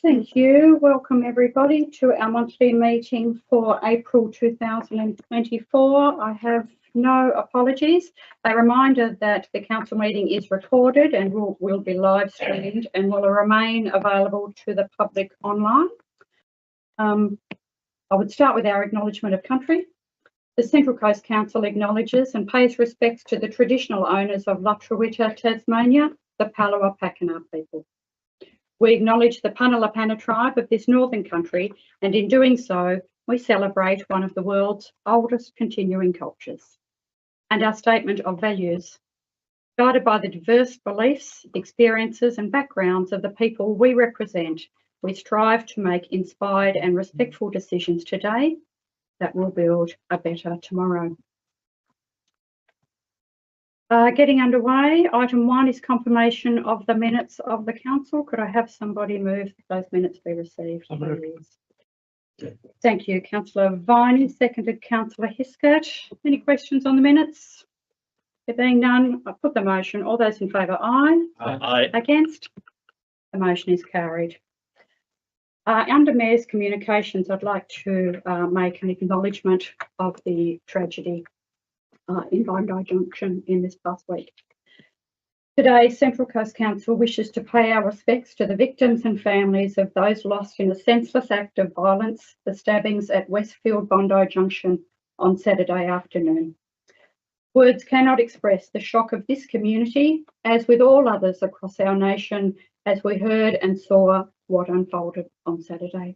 Thank you. Welcome everybody to our monthly meeting for April 2024. I have no apologies. A reminder that the council meeting is recorded and will be live streamed and will remain available to the public online. I would start with our acknowledgement of country. The Central Coast Council acknowledges and pays respects to the traditional owners of Lutruwita, Tasmania, the Palawa Pakana people. We acknowledge the Punalapana tribe of this northern country, and in doing so, we celebrate one of the world's oldest continuing cultures. And our statement of values. Guided by the diverse beliefs, experiences and backgrounds of the people we represent, we strive to make inspired and respectful decisions today that will build a better tomorrow. Getting underway, item 1 is confirmation of the minutes of the council. Could I have somebody move those minutes be received, please? Thank you, Councillor Viney, seconded Councillor Hiskett. Any questions on the minutes? There being none, I put the motion. All those in favour, aye. Aye. Against? The motion is carried. Under Mayor's communications, I'd like to make an acknowledgement of the tragedy in Bondi Junction in this past week. Today, Central Coast Council wishes to pay our respects to the victims and families of those lost in a senseless act of violence, the stabbings at Westfield Bondi Junction on Saturday afternoon. Words cannot express the shock of this community, as with all others across our nation, as we heard and saw what unfolded on Saturday.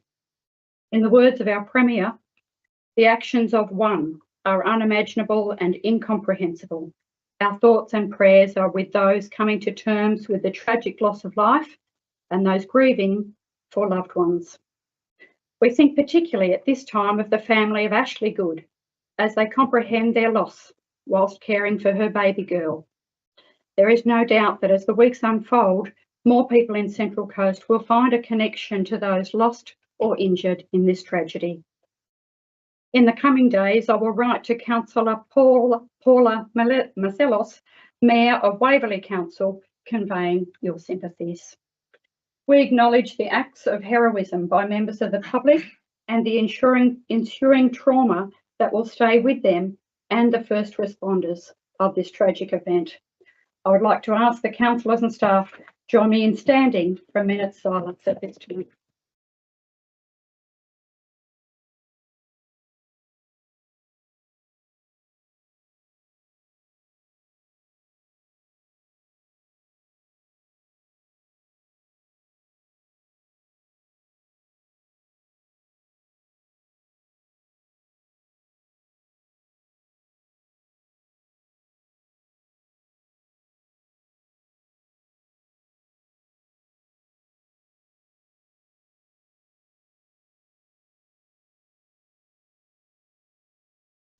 In the words of our Premier, the actions of one are unimaginable and incomprehensible. Our thoughts and prayers are with those coming to terms with the tragic loss of life and those grieving for loved ones. We think particularly at this time of the family of Ashley Good as they comprehend their loss whilst caring for her baby girl. There is no doubt that as the weeks unfold, more people in Central Coast will find a connection to those lost or injured in this tragedy. In the coming days, I will write to Councillor Paula Marcellos, Mayor of Waverley Council, conveying your sympathies. We acknowledge the acts of heroism by members of the public and the ensuing trauma that will stay with them and the first responders of this tragic event. I would like to ask the councillors and staff to join me in standing for a minute's silence at this time.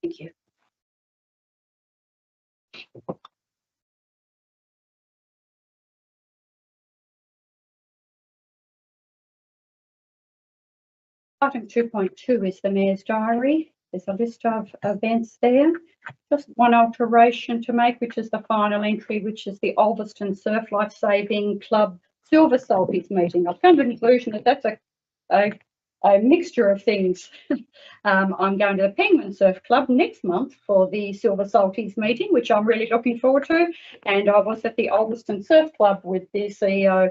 Thank you. Item 2.2 is the Mayor's Diary. There's a list of events there. Just one alteration to make, which is the final entry, which is the Ulverston Surf Life Saving Club Silver Salties meeting. I've come to the conclusion that that's a mixture of things. I'm going to the Penguin Surf Club next month for the Silver Salties meeting, which I'm really looking forward to. And I was at the Ulverston Surf Club with the CEO.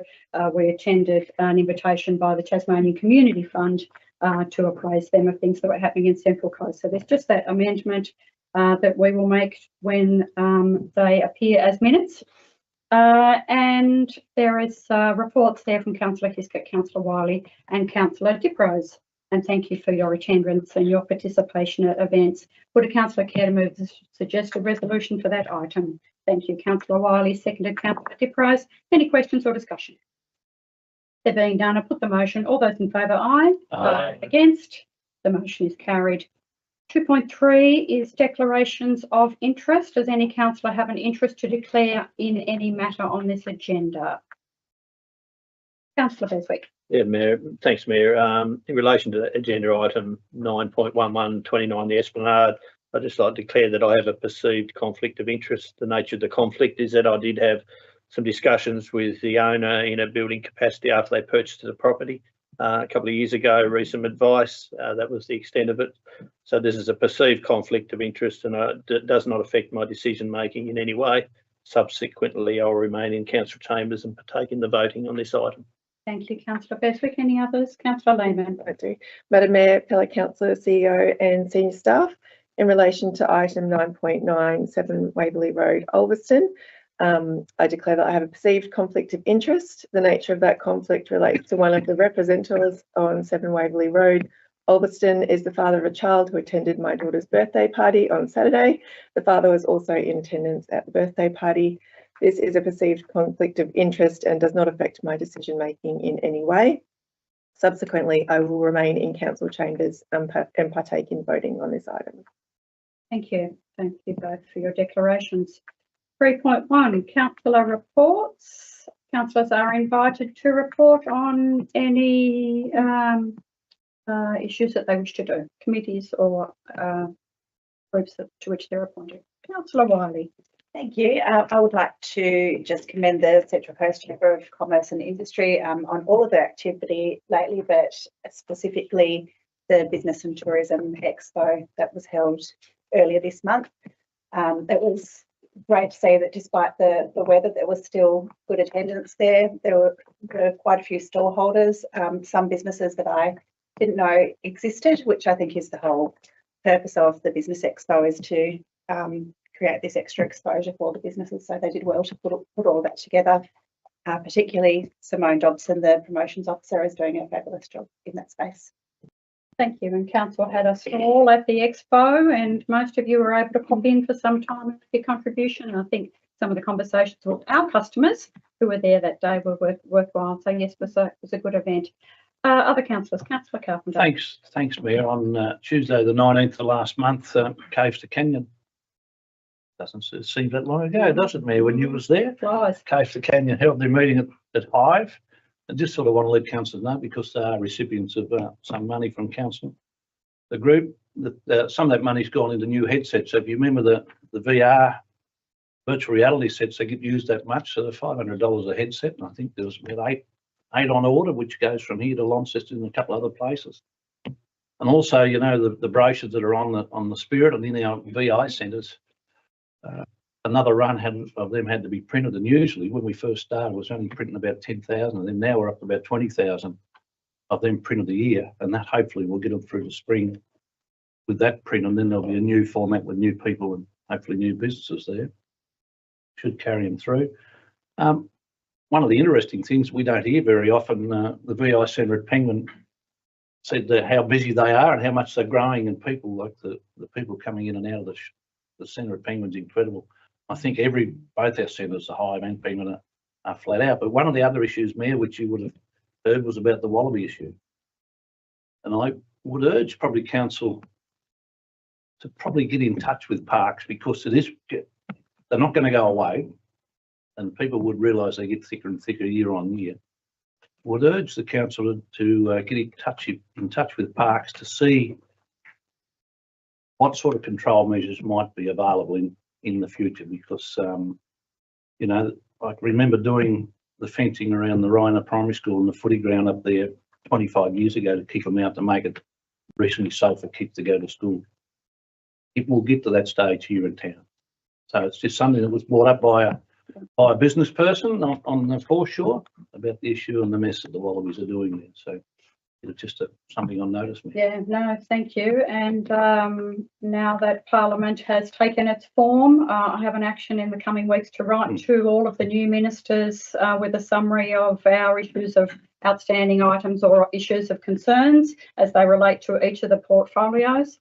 We attended an invitation by the Tasmanian Community Fund to apprise them of things that were happening in Central Coast. So there's just that amendment that we will make when they appear as minutes. And there is reports there from Councillor Hiskett, Councillor Wiley and Councillor Diprose. And thank you for your attendance and your participation at events. Would a councillor care to move the suggested resolution for that item? Thank you, Councillor Wiley, seconded Councillor Diprose. Any questions or discussion? There being done, I put the motion. All those in favour, aye. Aye. Against? The motion is carried. 2.3 is declarations of interest. Does any councillor have an interest to declare in any matter on this agenda? Councillor Beswick. Yeah, Mayor. Thanks, Mayor. In relation to agenda item 9.1129, the Esplanade, I'd just like to declare that I have a perceived conflict of interest. The nature of the conflict is that I did have some discussions with the owner in a building capacity after they purchased the property. a couple of years ago, recent advice. That was the extent of it. So this is a perceived conflict of interest, and it does not affect my decision making in any way. Subsequently, I'll remain in council chambers and partake in the voting on this item. Thank you, Councillor Beswick. Any others? Councillor Lehman. I do. Madam Mayor, fellow councillor, CEO and senior staff, in relation to item 9.97 Waverley Road, Ulverston, I declare that I have a perceived conflict of interest. The nature of that conflict relates to one of the representatives on 7 Waverley Road. Ulverston is the father of a child who attended my daughter's birthday party on Saturday. The father was also in attendance at the birthday party. This is a perceived conflict of interest and does not affect my decision making in any way. Subsequently, I will remain in council chambers and partake in voting on this item. Thank you. Thank you both for your declarations. 3.1, councillor reports. Councillors are invited to report on any issues that they wish to do, committees or groups to which they're appointed. Councillor Wiley. Thank you. I would like to just commend the Central Coast Chamber of Commerce and Industry on all of their activity lately, but specifically the Business and Tourism Expo that was held earlier this month. It was great to see that despite the weather, there was still good attendance there. There were quite a few stall holders, some businesses that I didn't know existed, which I think is the whole purpose of the Business Expo, is to create this extra exposure for the businesses. So they did well to put all of that together. Particularly Simone Dobson, the promotions officer, is doing a fabulous job in that space. Thank you. And council had a stall at the expo, and most of you were able to pop in for some time and make a contribution. And I think some of the conversations with our customers who were there that day were worthwhile. So yes, it was a good event. Other councillors, Councillor Carpenter. Thanks, Mayor. On Tuesday, the 19th of last month, Caves to Canyon. Doesn't seem that long ago, does it, Mayor, when you was there? Flies. Caves to Canyon held their meeting at Hive. And just sort of want to let councillors know, because they are recipients of some money from council. The group, some of that money's gone into new headsets. So if you remember the VR virtual reality sets, they get used that much. So they're $500 a headset. And I think there was about eight on order, which goes from here to Launceston and a couple other places. And also, you know, the brochures that are on the Spirit and in our VI centres. Another run of them had to be printed, and usually when we first started, it was only printing about 10,000, and then now we're up to about 20,000 of them printed a year, and that hopefully will get them through the spring with that print, and then there'll be a new format with new people and hopefully new businesses there. Should carry them through. One of the interesting things we don't hear very often, the VI Centre at Penguin said how busy they are and how much they're growing, and people like the people coming in and out of the Centre at Penguin's incredible. I think both our centres, the Hive and Penguin, are flat out. But one of the other issues, Mayor, which you would have heard, was about the wallaby issue. And I would urge probably council to probably get in touch with parks, because they're not going to go away, and people would realise they get thicker and thicker year on year. Would urge the council to get in touch with parks to see what sort of control measures might be available in the future, because you know, I remember doing the fencing around the Rhino Primary School and the footy ground up there 25 years ago to kick them out, to make it reasonably safe for kids to go to school. It will get to that stage here in town. So it's just something that was brought up by a business person on the foreshore about the issue and the mess that the wallabies are doing there. So it's just something on notice. Yeah, no, thank you. And now that Parliament has taken its form, I have an action in the coming weeks to write to all of the new ministers with a summary of our issues of outstanding items or issues of concerns as they relate to each of the portfolios,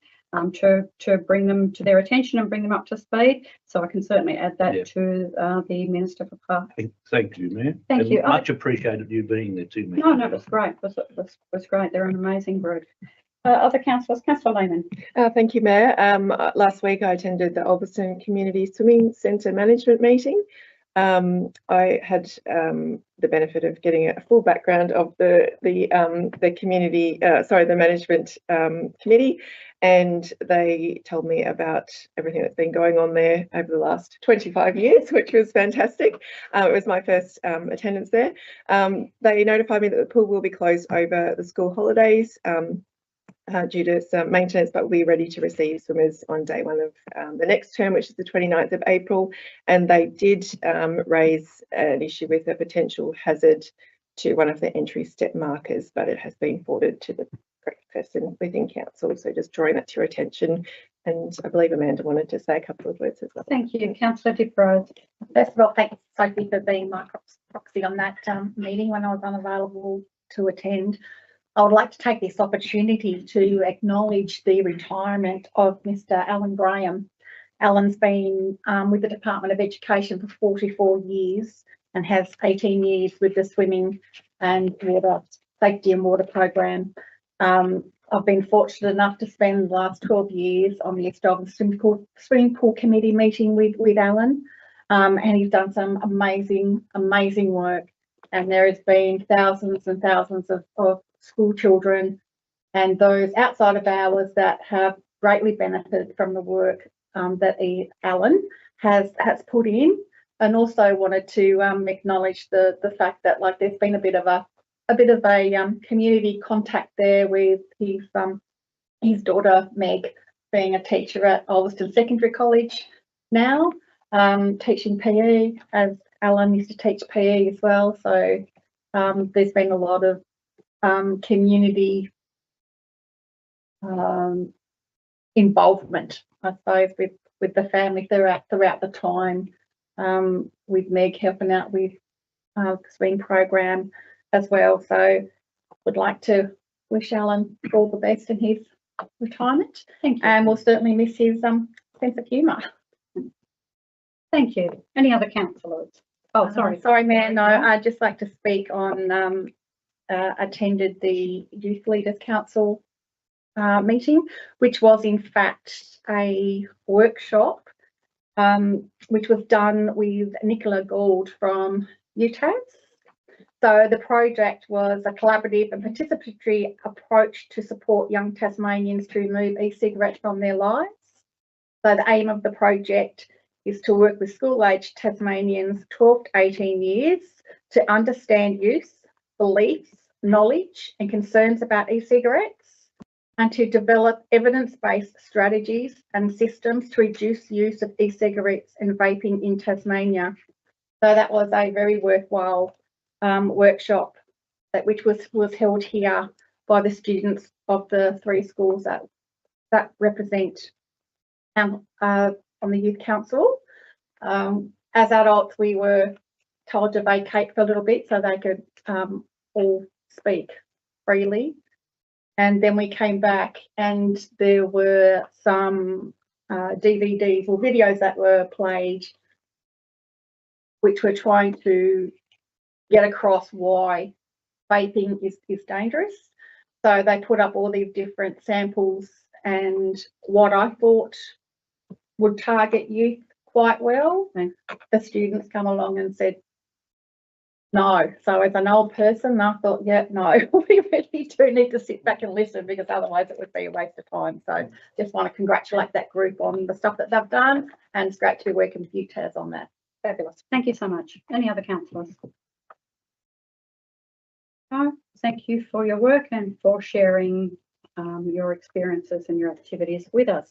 to bring them to their attention and bring them up to speed. So I can certainly add that to the Minister for Parks. Thank you, Mayor. Thank you. Much appreciated you being there too, Mayor. No, it was great. It was great. They're an amazing group. Other councillors, Councillor Lehman. Thank you, Mayor. Last week I attended the Ulverston Community Swimming Centre Management meeting. I had the benefit of getting a full background of the community, the management committee, and they told me about everything that's been going on there over the last 25 years, which was fantastic. It was my first attendance there. They notified me that the pool will be closed over the school holidays due to some maintenance, but we're ready to receive swimmers on day one of the next term, which is the 29th of April. And they did raise an issue with a potential hazard to one of the entry step markers, but it has been forwarded to the correct person within council. So just drawing that to your attention. And I believe Amanda wanted to say a couple of words as well. Thank you, Councillor Diprose. First of all, thanks, Sophie, for being my proxy on that meeting when I was unavailable to attend. I would like to take this opportunity to acknowledge the retirement of Mr. Alan Graham. Alan's been with the Department of Education for 44 years and has 18 years with the swimming and water safety and water program. I've been fortunate enough to spend the last 12 years on the East Melbourne Swimming Pool Committee meeting with Alan, and he's done some amazing work. And there has been thousands and thousands of school children and those outside of hours that have greatly benefited from the work that Alan has put in, and also wanted to acknowledge the fact that there's been a bit of a community contact there with his daughter Meg being a teacher at Ulverston Secondary College now, teaching PE, as Alan used to teach PE as well. So there's been a lot of community involvement, I suppose, with the family throughout the time, with Meg helping out with the swing program as well. So would like to wish Alan all the best in his retirement. Thank you. And we'll certainly miss his sense of humour. Thank you. Any other councillors? Oh, sorry. Sorry, Mayor. No, I'd just like to speak on attended the Youth Leaders Council meeting, which was in fact a workshop which was done with Nicola Gould from UTAS. So the project was a collaborative and participatory approach to support young Tasmanians to remove e-cigarettes from their lives. So the aim of the project is to work with school-aged Tasmanians 12 to 18 years to understand use, beliefs, knowledge and concerns about e-cigarettes, and to develop evidence-based strategies and systems to reduce use of e-cigarettes and vaping in Tasmania. So that was a very worthwhile workshop which was held here by the students of the 3 schools that represent on the Youth Council. As adults, we were told to vacate for a little bit so they could all speak freely. And then we came back and there were some DVDs or videos that were played which were trying to get across why vaping is dangerous. So they put up all these different samples, and what I thought would target youth quite well, and the students come along and said no. So as an old person, I thought, yeah, no, we really do need to sit back and listen, because otherwise it would be a waste of time. So just want to congratulate that group on the stuff that they've done, and it's great to be working with UTAS on that. Fabulous. Thank you so much. Any other councillors? No, thank you for your work and for sharing your experiences and your activities with us.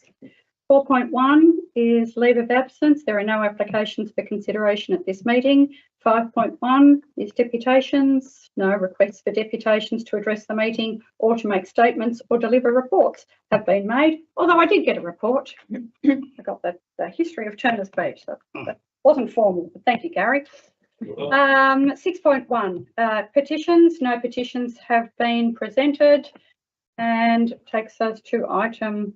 4.1 is leave of absence. There are no applications for consideration at this meeting. 5.1 is deputations. No requests for deputations to address the meeting or to make statements or deliver reports have been made, although I did get a report. I got the history of Turner's Beach. So that wasn't formal, but thank you, Gary. 6.1, petitions. No petitions have been presented, and takes us to item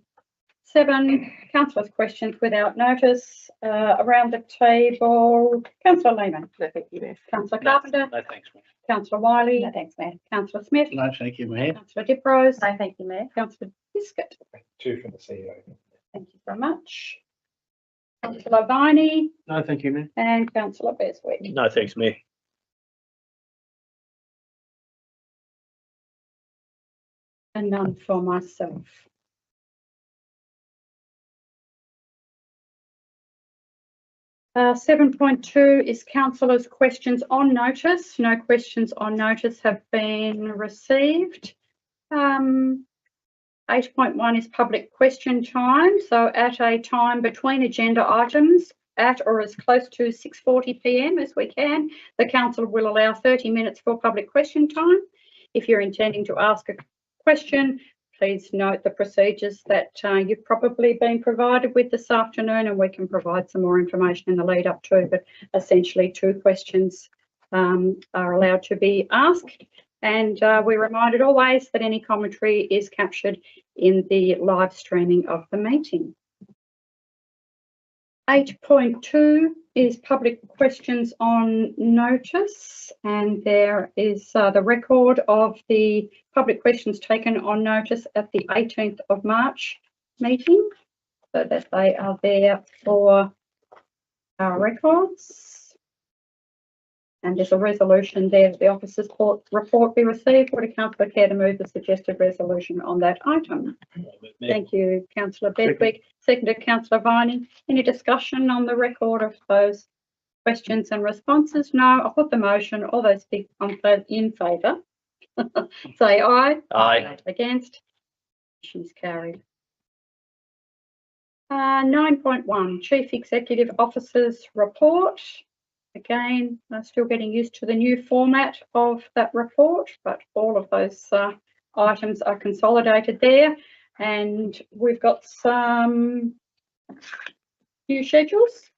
7, councillors' questions without notice. Around the table, Councillor Lehman. No, thank you, Mayor. Councillor Carpenter. No, thanks, Mayor. Councillor Wiley. No, thanks, Mayor. Councillor Smith. No, thank you, Mayor. Councillor Diprose. No, thank you, Mayor. Councillor Biscuit. 2 from the CEO. Thank you very much. Councillor Viney No, thank you, Mayor. and Councillor Beswick. No, thanks, Mayor. And none for myself. Uh, 7.2 is councillors' questions on notice. No questions on notice have been received. 8.1 is public question time. So at a time between agenda items, at or as close to 6:40 p.m. as we can, the council will allow 30 minutes for public question time. If you're intending to ask a question, please note the procedures that you've probably been provided with this afternoon, and we can provide some more information in the lead up to, but essentially 2 questions are allowed to be asked. And we're reminded always that any commentary is captured in the live streaming of the meeting. 8.2 is public questions on notice, and there is the record of the public questions taken on notice at the 18th of March meeting, so that they are there for our records. And there's a resolution there that the officer's report be received. Would a councillor care to move the suggested resolution on that item? Thank you, Councillor Beswick. Seconded, Councillor Viney. Any discussion on the record of those questions and responses? No. I'll put the motion. All those in favour say aye. Aye. Against? Motion is carried. 9.1, Chief Executive Officer's report. Again, I'm still getting used to the new format of that report, but all of those items are consolidated there. And we've got some new schedules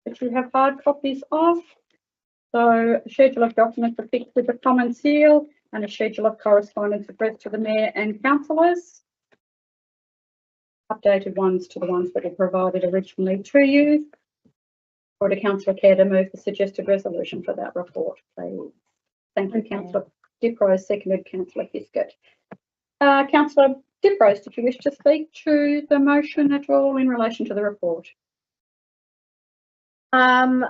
that you have hard copies of. So a schedule of documents affixed with the common seal and a schedule of correspondence addressed to the Mayor and councillors. Updated ones to the ones that were provided originally to you. Would a councillor care to move the suggested resolution for that report, please? Thank you, Councillor Diprose, seconded Councillor Hiscott. Councillor Diprose, did you wish to speak to the motion at all in relation to the report? No,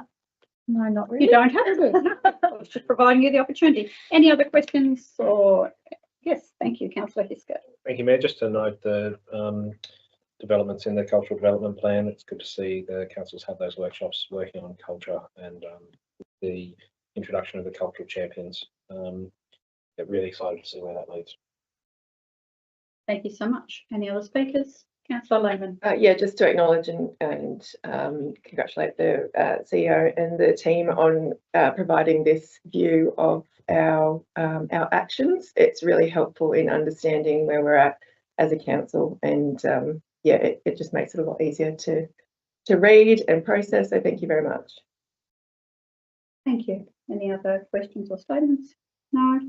not really. You don't have to. I was just providing you the opportunity. Any other questions or? Yes, thank you, Councillor Hiscott. Thank you, Mayor. Just to note the developments in the cultural development plan. It's good to see the councils have those workshops working on culture and the introduction of the cultural champions. Get really excited to see where that leads. Thank you so much. Any other speakers? Councillor Lehman. Yeah, just to acknowledge and congratulate the CEO and the team on providing this view of our actions. It's really helpful in understanding where we're at as a council, and yeah, it just makes it a lot easier to read and process. So thank you very much. Thank you. Any other questions or statements? No.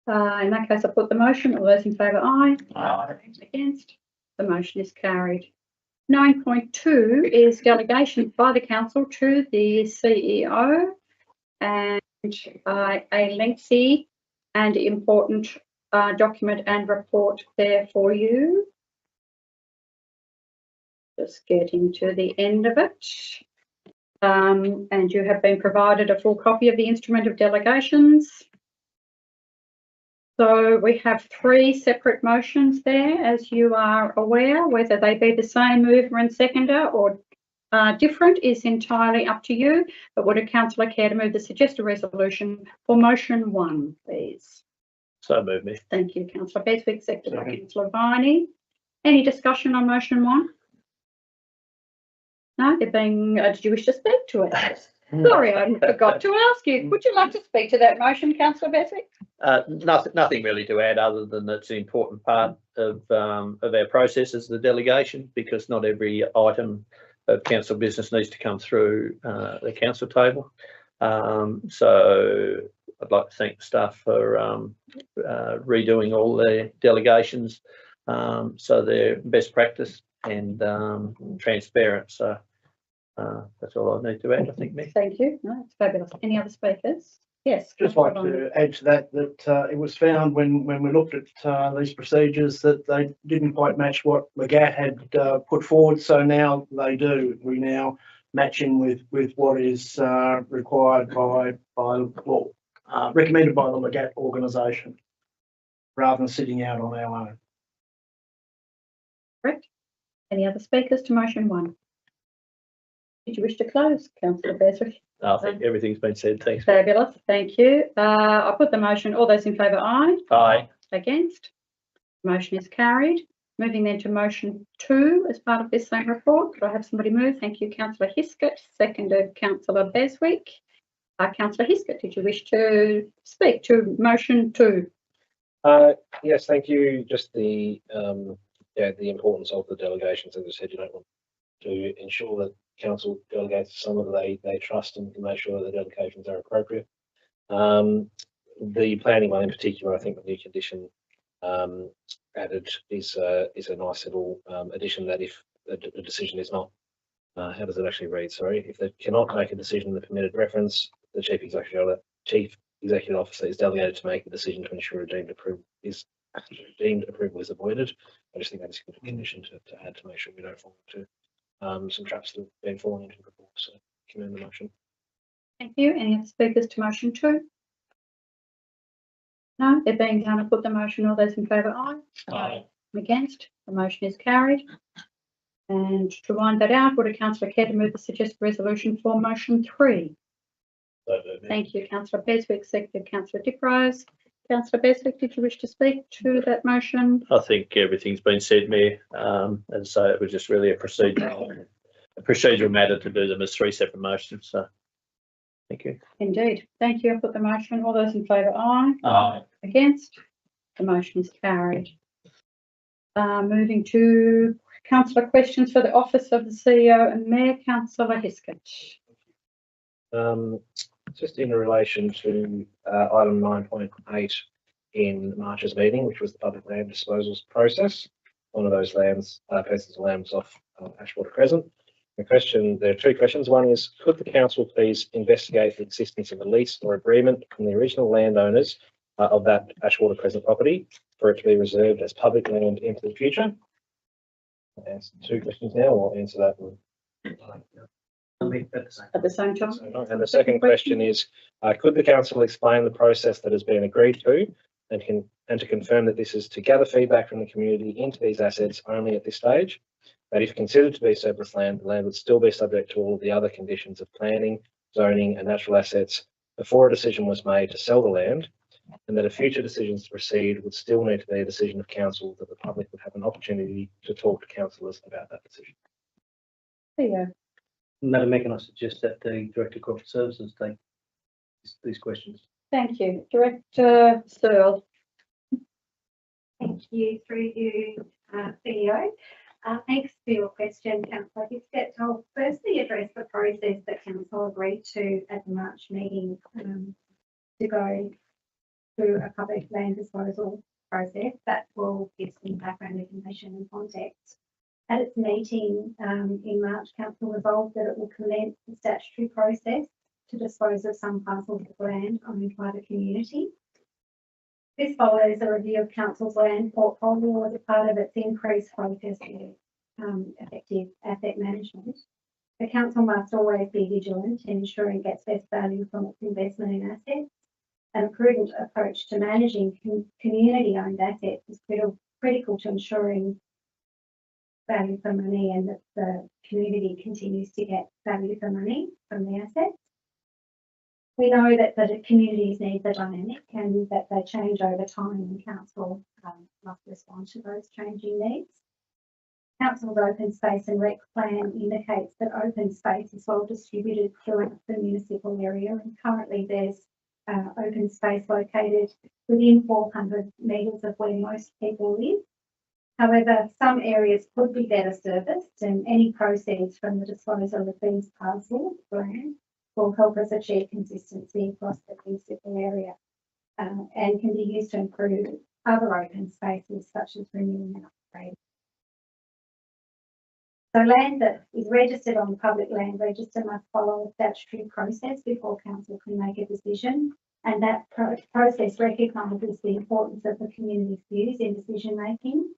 In that case, I put the motion. All those in favour, aye. Aye. Against? The motion is carried. 9.2 is delegation by the council to the CEO, and a lengthy and important document and report there for you. Just getting to the end of it. And you have been provided a full copy of the instrument of delegations. So we have 3 separate motions there, as you are aware. Whether they be the same mover and seconder or different is entirely up to you. But would a councillor care to move the suggested resolution for motion 1, please? So move, Mayor. Thank you, Councillor Beswick, seconded by Councillor Viney. Any discussion on motion 1? No, there being, did you wish to speak to it? Sorry, I forgot to ask you. Would you like to speak to that motion, Councillor Beswick? Nothing really to add other than that's an important part of our process as the delegation, because not every item of council business needs to come through the council table. So I'd like to thank the staff for redoing all the delegations so they're best practice and transparent. So that's all I need to add, I think, Mayor. Thank you. No, it's fabulous. Any other speakers? Yes. Just like Councillor to add to that, it was found when we looked at these procedures that they didn't quite match what Legat had put forward. So now they do. We now match in with what is required by law, recommended by the Legat organisation, rather than sitting out on our own. Any other speakers to motion 1? Did you wish to close, councillor Beswick? I think everything's been said. Thanks. Fabulous, thank you. I put the motion. All those in favour, aye. Aye. Against? Motion is carried. Moving then to motion 2 as part of this same report. Could I have somebody move? Thank you, councillor Hiskett, seconded councillor Beswick. Councillor Hiskett, did you wish to speak to motion 2? Yes, thank you. Just the importance of the delegations. As I said, you don't want to ensure that council delegates to someone that they trust and can make sure that the delegations are appropriate. The planning one in particular, I think the new condition added is a nice little addition, that if a decision is not, how does it actually read? Sorry, if they cannot make a decision in the permitted reference, the chief executive officer is delegated to make the decision to ensure a deemed approval is avoided. I just think that's a good condition to add to make sure we don't fall into some traps that have been fallen into before. So commend the motion. Thank you. Any other speakers to motion 2? No, there being none, I put the motion. All those in favour, aye. Aye. Against? The motion is carried. And to wind that out, would a councillor care to move the suggested resolution for motion 3? Thank you, councillor Beswick, seconded councillor Diprose. Councillor Beswick, did you wish to speak to that motion? I think everything's been said, Mayor. And so it was just really a procedural matter to do them as 3 separate motions. So thank you. Indeed. Thank you. I put the motion. All those in favour, aye. Aye. Against? The motion is carried. Moving to councillor questions for the office of the CEO and Mayor, councillor Hiskett. Just in relation to item 9.8 in March's meeting, which was the public land disposals process. One of those pieces of land was off Ashwater Crescent. There are 2 questions. One is, could the council please investigate the existence of a lease or agreement from the original landowners of that Ashwater Crescent property for it to be reserved as public land into the future? I'll answer 2 questions now, or answer that one. At the same time? And the second question is, could the council explain the process that has been agreed to and to confirm that this is to gather feedback from the community into these assets only at this stage? That if considered to be surplus land, the land would still be subject to all of the other conditions of planning, zoning and natural assets before a decision was made to sell the land, and that if future decisions to proceed would still need to be a decision of council, that the public would have an opportunity to talk to councillors about that decision. There you go. Madam Mayor, can I suggest that the Director of Corporate Services take these questions? Thank you. Director Searle. Thank you, through you, CEO. Thanks for your question, councillor Hiskett. I'll firstly address the process that council agreed to at the March meeting to go through a public land disposal process. That will give some background information and context. At its meeting in March, council resolved that it will commence the statutory process to dispose of some parcels of land owned by the community. This follows a review of council's land portfolio as a part of its increased focus on effective asset management. The council must always be vigilant in ensuring it gets best value from its investment in assets, and a prudent approach to managing community-owned assets is critical to ensuring value for money and that the community continues to get value for money from the assets. We know that the community's needs are dynamic and that they change over time, and council must respond to those changing needs. Council's open space and rec plan indicates that open space is well distributed throughout the municipal area, and currently there's open space located within 400 metres of where most people live. However, some areas could be better serviced, and any proceeds from the disposal of these parcels of land will help us achieve consistency across the municipal area and can be used to improve other open spaces such as renewing and upgrade. So land that is registered on the public land register must follow a statutory process before council can make a decision. And that process recognises the importance of the community's views in decision making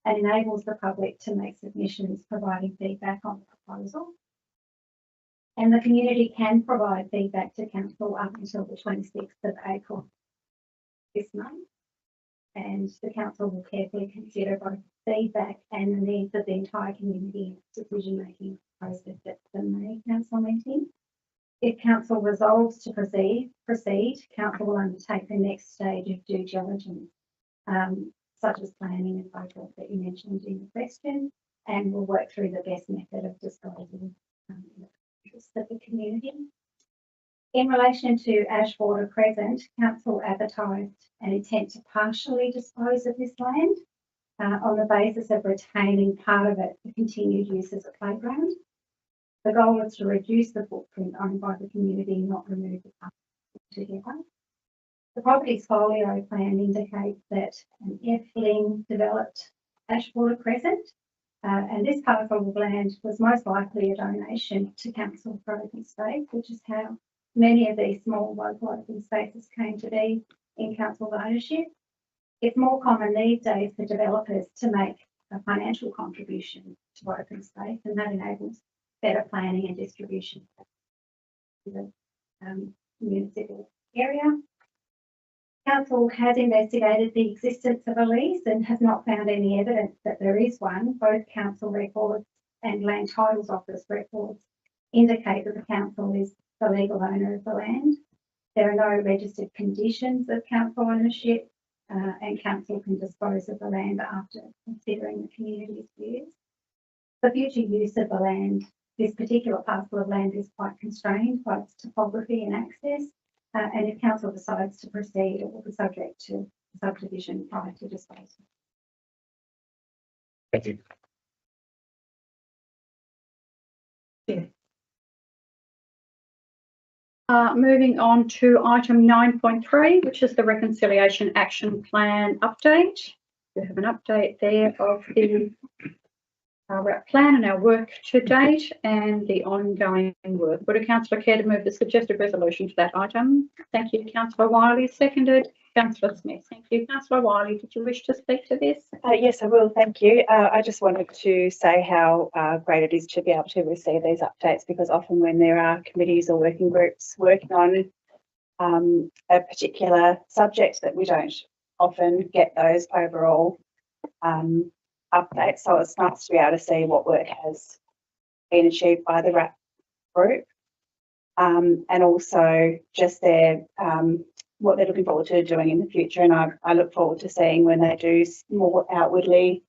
and enables the public to make submissions providing feedback on the proposal. And the community can provide feedback to council up until the 26th of April this month. And the council will carefully consider both feedback and the needs of the entire community in its decision-making process at the May council meeting. If council resolves to proceed, council will undertake the next stage of due diligence, such as planning and photos that you mentioned in the question, and will work through the best method of disposing the interests of the community. In relation to Ashwater Crescent, council advertised an intent to partially dispose of this land on the basis of retaining part of it for continued use as a playground. The goal is to reduce the footprint owned by the community, not remove the parcel altogether. The property's folio plan indicates that an F-Ling developed Ashwater Crescent, and this parcel of land was most likely a donation to council for open space, which is how many of these small local open spaces came to be in council ownership. It's more common these days for developers to make a financial contribution to open space, and that enables better planning and distribution to the municipal area. Council has investigated the existence of a lease and has not found any evidence that there is one. Both council records and Land Titles Office records indicate that the council is the legal owner of the land. There are no registered conditions of council ownership, and council can dispose of the land after considering the community's views. The future use of the land, this particular parcel of land, is quite constrained by its topography and access, and if council decides to proceed, it will be subject to subdivision prior to disposal. Thank you. Moving on to item 9.3, which is the Reconciliation Action Plan update. We have an update there of the RAP plan and our work to date and the ongoing work. Would a councillor care to move the suggested resolution to that item? Thank you, Councillor Wiley. Seconded, Councillor Smith. Thank you. Councillor Wiley, did you wish to speak to this? Yes, I will. Thank you. I just wanted to say how great it is to be able to receive these updates, because often when there are committees or working groups working on a particular subject, that we don't often get those overall updates. So it's nice to be able to see what work has been achieved by the RAP group, and also just their what they're looking forward to doing in the future. And I look forward to seeing when they do more outwardly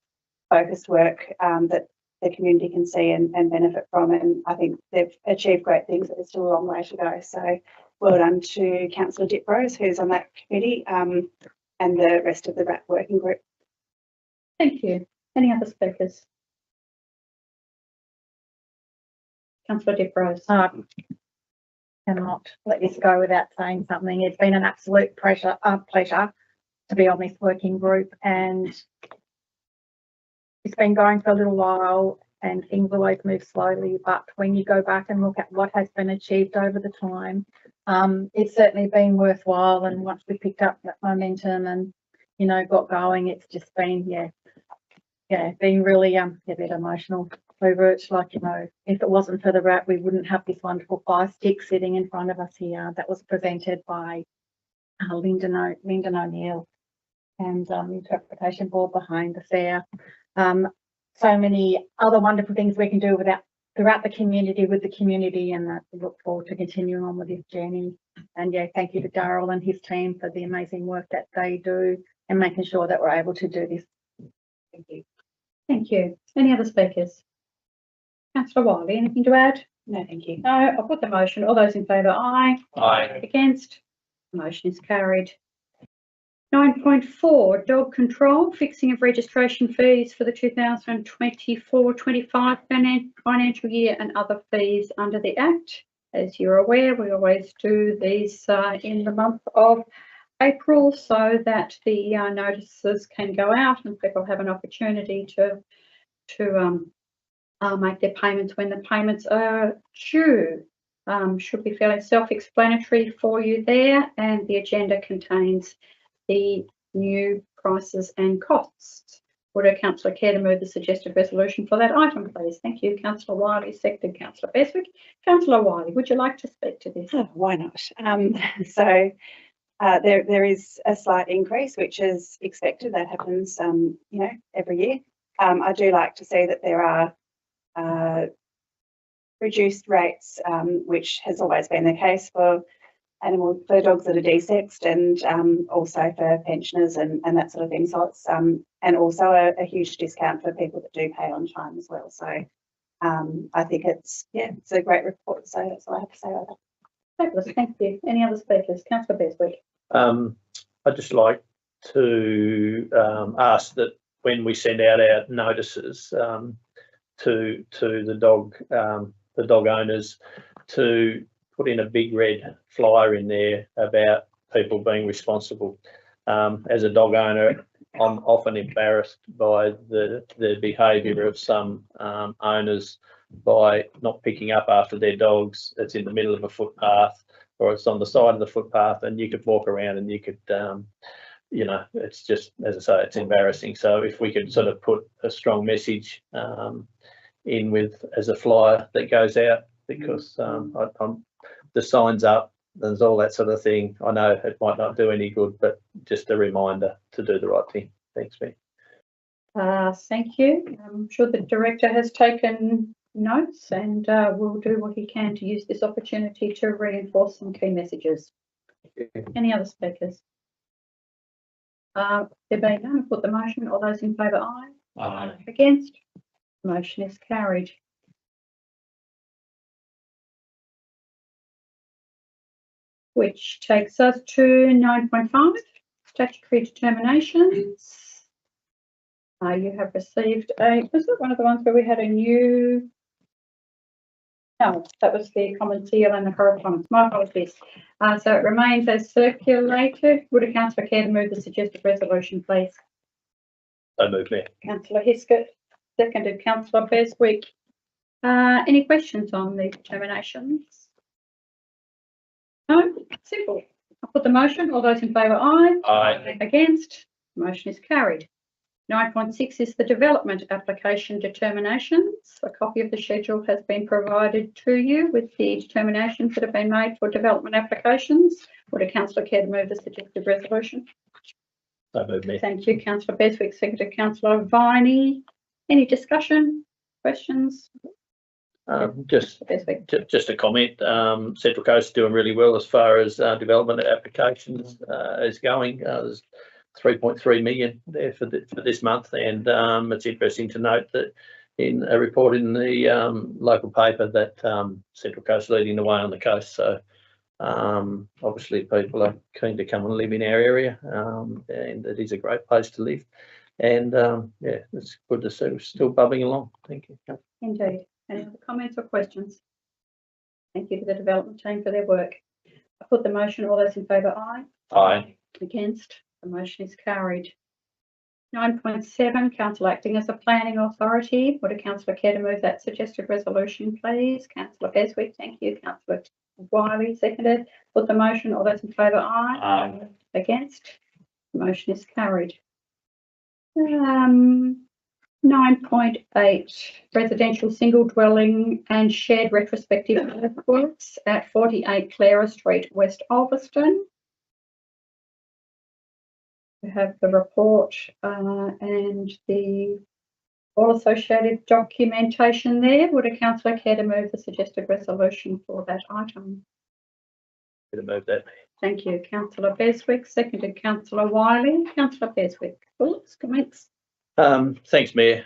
focused work that the community can see and benefit from. And I think they've achieved great things, but there's still a long way to go. So well done to Councillor Diprose, who's on that committee, and the rest of the RAP working group. Thank you. Any other speakers? Councillor Diprose. Cannot let this go without saying something. It's been an absolute pleasure to be on this working group, and it's been going for a little while and things always move slowly, but when you go back and look at what has been achieved over the time, it's certainly been worthwhile. And once we picked up that momentum and, you know, got going, it's just been, been really a bit emotional over it. Like, you know, if it wasn't for the RAP, we wouldn't have this wonderful fire stick sitting in front of us here that was presented by Lyndon O'Neill and the interpretation board behind us there. So many other wonderful things we can do throughout the community, with the community, and we look forward to continuing on with this journey. And thank you to Darryl and his team for the amazing work that they do and making sure that we're able to do this. Thank you. Thank you. Any other speakers? Councillor Wiley, anything to add? No, thank you. No, I'll put the motion. All those in favour, aye. Aye. Against? The motion is carried. 9.4, dog control, fixing of registration fees for the 2024-25 financial year and other fees under the Act. As you're aware, we always do these in the month of April so that the notices can go out and people have an opportunity to make their payments when the payments are due. should be fairly self-explanatory for you there, and the agenda contains the new prices and costs. Would a councillor care to move the suggested resolution for that item, please? Thank you, Councillor Wiley, seconded Councillor Beswick. Councillor Wiley, would you like to speak to this? Oh, why not? There is a slight increase, which is expected. That happens, every year. I do like to see that there are reduced rates, which has always been the case for dogs that are desexed, and also for pensioners and that sort of thing. So it's and also a huge discount for people that do pay on time as well. So I think it's a great report. So that's all I have to say about that. Fabulous, thank you. Any other speakers? Councillor Beswick. I'd just like to ask that when we send out our notices to the dog owners, to put in a big red flyer in there about people being responsible. As a dog owner, I'm often embarrassed by the behaviour of some owners by not picking up after their dogs. It's in the middle of a footpath, or it's on the side of the footpath, and you could walk around and you could, it's just, as I say, it's embarrassing. So if we could sort of put a strong message in with as a flyer that goes out, because the signs up, there's all that sort of thing. I know it might not do any good, but just a reminder to do the right thing. Thanks, Ben. Thank you. I'm sure the director has taken notes and will do what he can to use this opportunity to reinforce some key messages. Any other speakers? There being none, put the motion. All those in favour, aye. Aye. Against? Motion is carried. Which takes us to 9.5, statutory determinations. You have received was it one of the ones where we had a new? No, that was the common seal and the correspondence. My apologies. So it remains as circulated. Would a councillor care to move the suggested resolution, please? So move, Mayor. Councillor Hiskett, seconded Councillor Beswick. Any questions on the determinations? No, simple. I'll put the motion. All those in favour, aye. Aye. Against? Motion is carried. 9.6 is the development application determinations. A copy of the schedule has been provided to you with the determinations that have been made for development applications. Would a councillor care to move the suggested resolution? So move, Mayor. Thank you, Councillor Beswick, seconded Councillor Viney. Any discussion, questions? Just a comment. Central Coast is doing really well as far as development applications is going. There's 3.3 million there for this month, and it's interesting to note that in a report in the local paper that Central Coast leading the way on the coast. So obviously people are keen to come and live in our area, and it is a great place to live. And yeah, it's good to see we're still bubbling along. Thank you. Indeed. Any other comments or questions? Thank you to the development team for their work. I put the motion. All those in favour, aye. Aye. Against? The motion is carried. 9.7, council acting as a planning authority. Would a councillor care to move that suggested resolution, please? Councillor Beswick, thank you. Councillor Wiley, seconded. Put the motion. All those in favour, aye. Aye. Against? The motion is carried. 9.8, residential single dwelling and shared retrospective works at 48 Clara Street, West Ulverston. We have the report and the all associated documentation there. Would a councillor care to move the suggested resolution for that item? To move that. Thank you, Councillor Beswick, seconded Councillor Wiley. Councillor Beswick, thoughts, comments? Thanks, Mayor.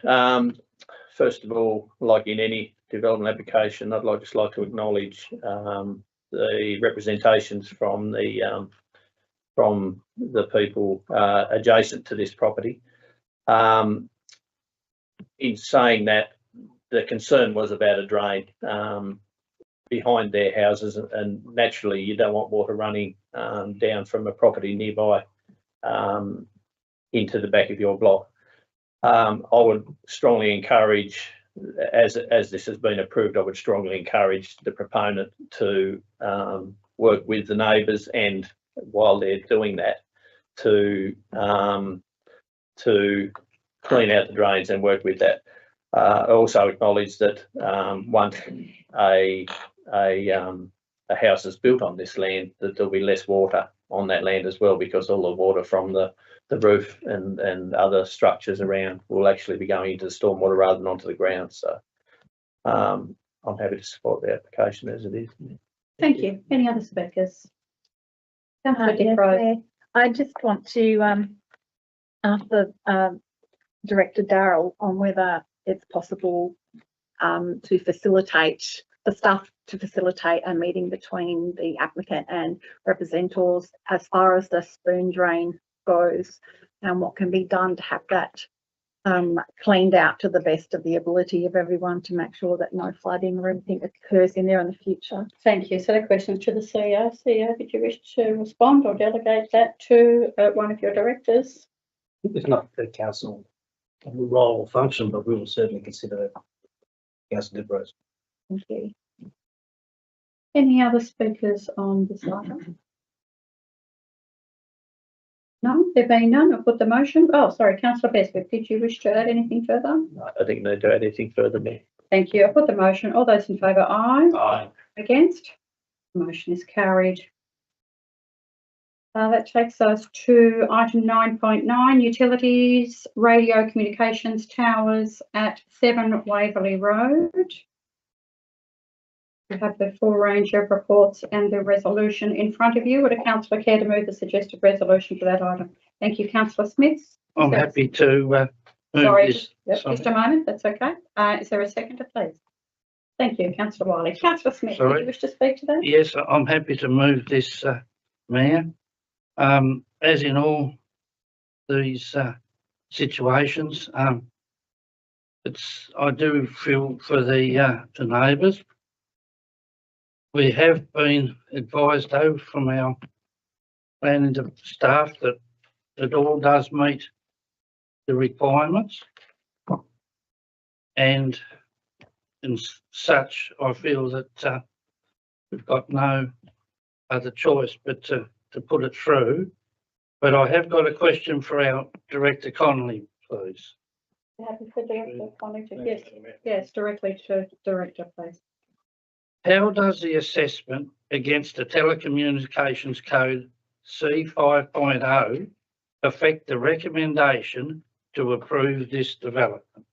First of all, like in any development application, I'd just like to acknowledge the representations from the people adjacent to this property. In saying that, the concern was about a drain behind their houses, and naturally you don't want water running down from a property nearby into the back of your block. I would strongly encourage as this has been approved, I would strongly encourage the proponent to work with the neighbours, and while they're doing that, to clean out the drains and work with that. I also acknowledge that once a house is built on this land, that there'll be less water on that land as well, because all the water from the roof and other structures around will actually be going into the stormwater rather than onto the ground. So I'm happy to support the application as it is. Thank you. Any other speakers? Councillor Yes, Dick Rose. Mayor. I just want to ask the Director Darrell on whether it's possible to facilitate the staff to facilitate a meeting between the applicant and representatives as far as the spoon drain goes, and what can be done to have that cleaned out to the best of the ability of everyone to make sure that no flooding or anything occurs in there in the future. Thank you. So the question is to the CEO. CEO, did you wish to respond or delegate that to one of your directors? It's not the council role or function, but we will certainly consider it. Councillor Dick Rose. Thank you. Any other speakers on this item? No, there being none, I'll put the motion. Oh, sorry, Councillor Bestwick, did you wish to add anything further? I think they do anything further, Mayor. Thank you. I'll put the motion. All those in favour, aye. Aye. Against? Motion is carried. That takes us to item 9.9, utilities, radio communications towers at 7 Waverley Road. You have the full range of reports and the resolution in front of you. Would a councillor care to move the suggested resolution for that item? Thank you, Councillor Smith. I'm happy to move Sorry, this. just a moment, that's okay. Is there a seconder, please? Thank you, Councillor Wiley. Councillor Smith, Sorry. did you wish to speak to that? Yes, I'm happy to move this, Mayor. As in all these situations, I do feel for the neighbours. We have been advised though from our planning staff that it all does meet the requirements, and in such I feel that we've got no other choice but to put it through. But I have got a question for our Director Connolly, please. Happy for Director Connolly to, yes, directly to Director, please. How does the assessment against the Telecommunications Code C5.0 affect the recommendation to approve this development?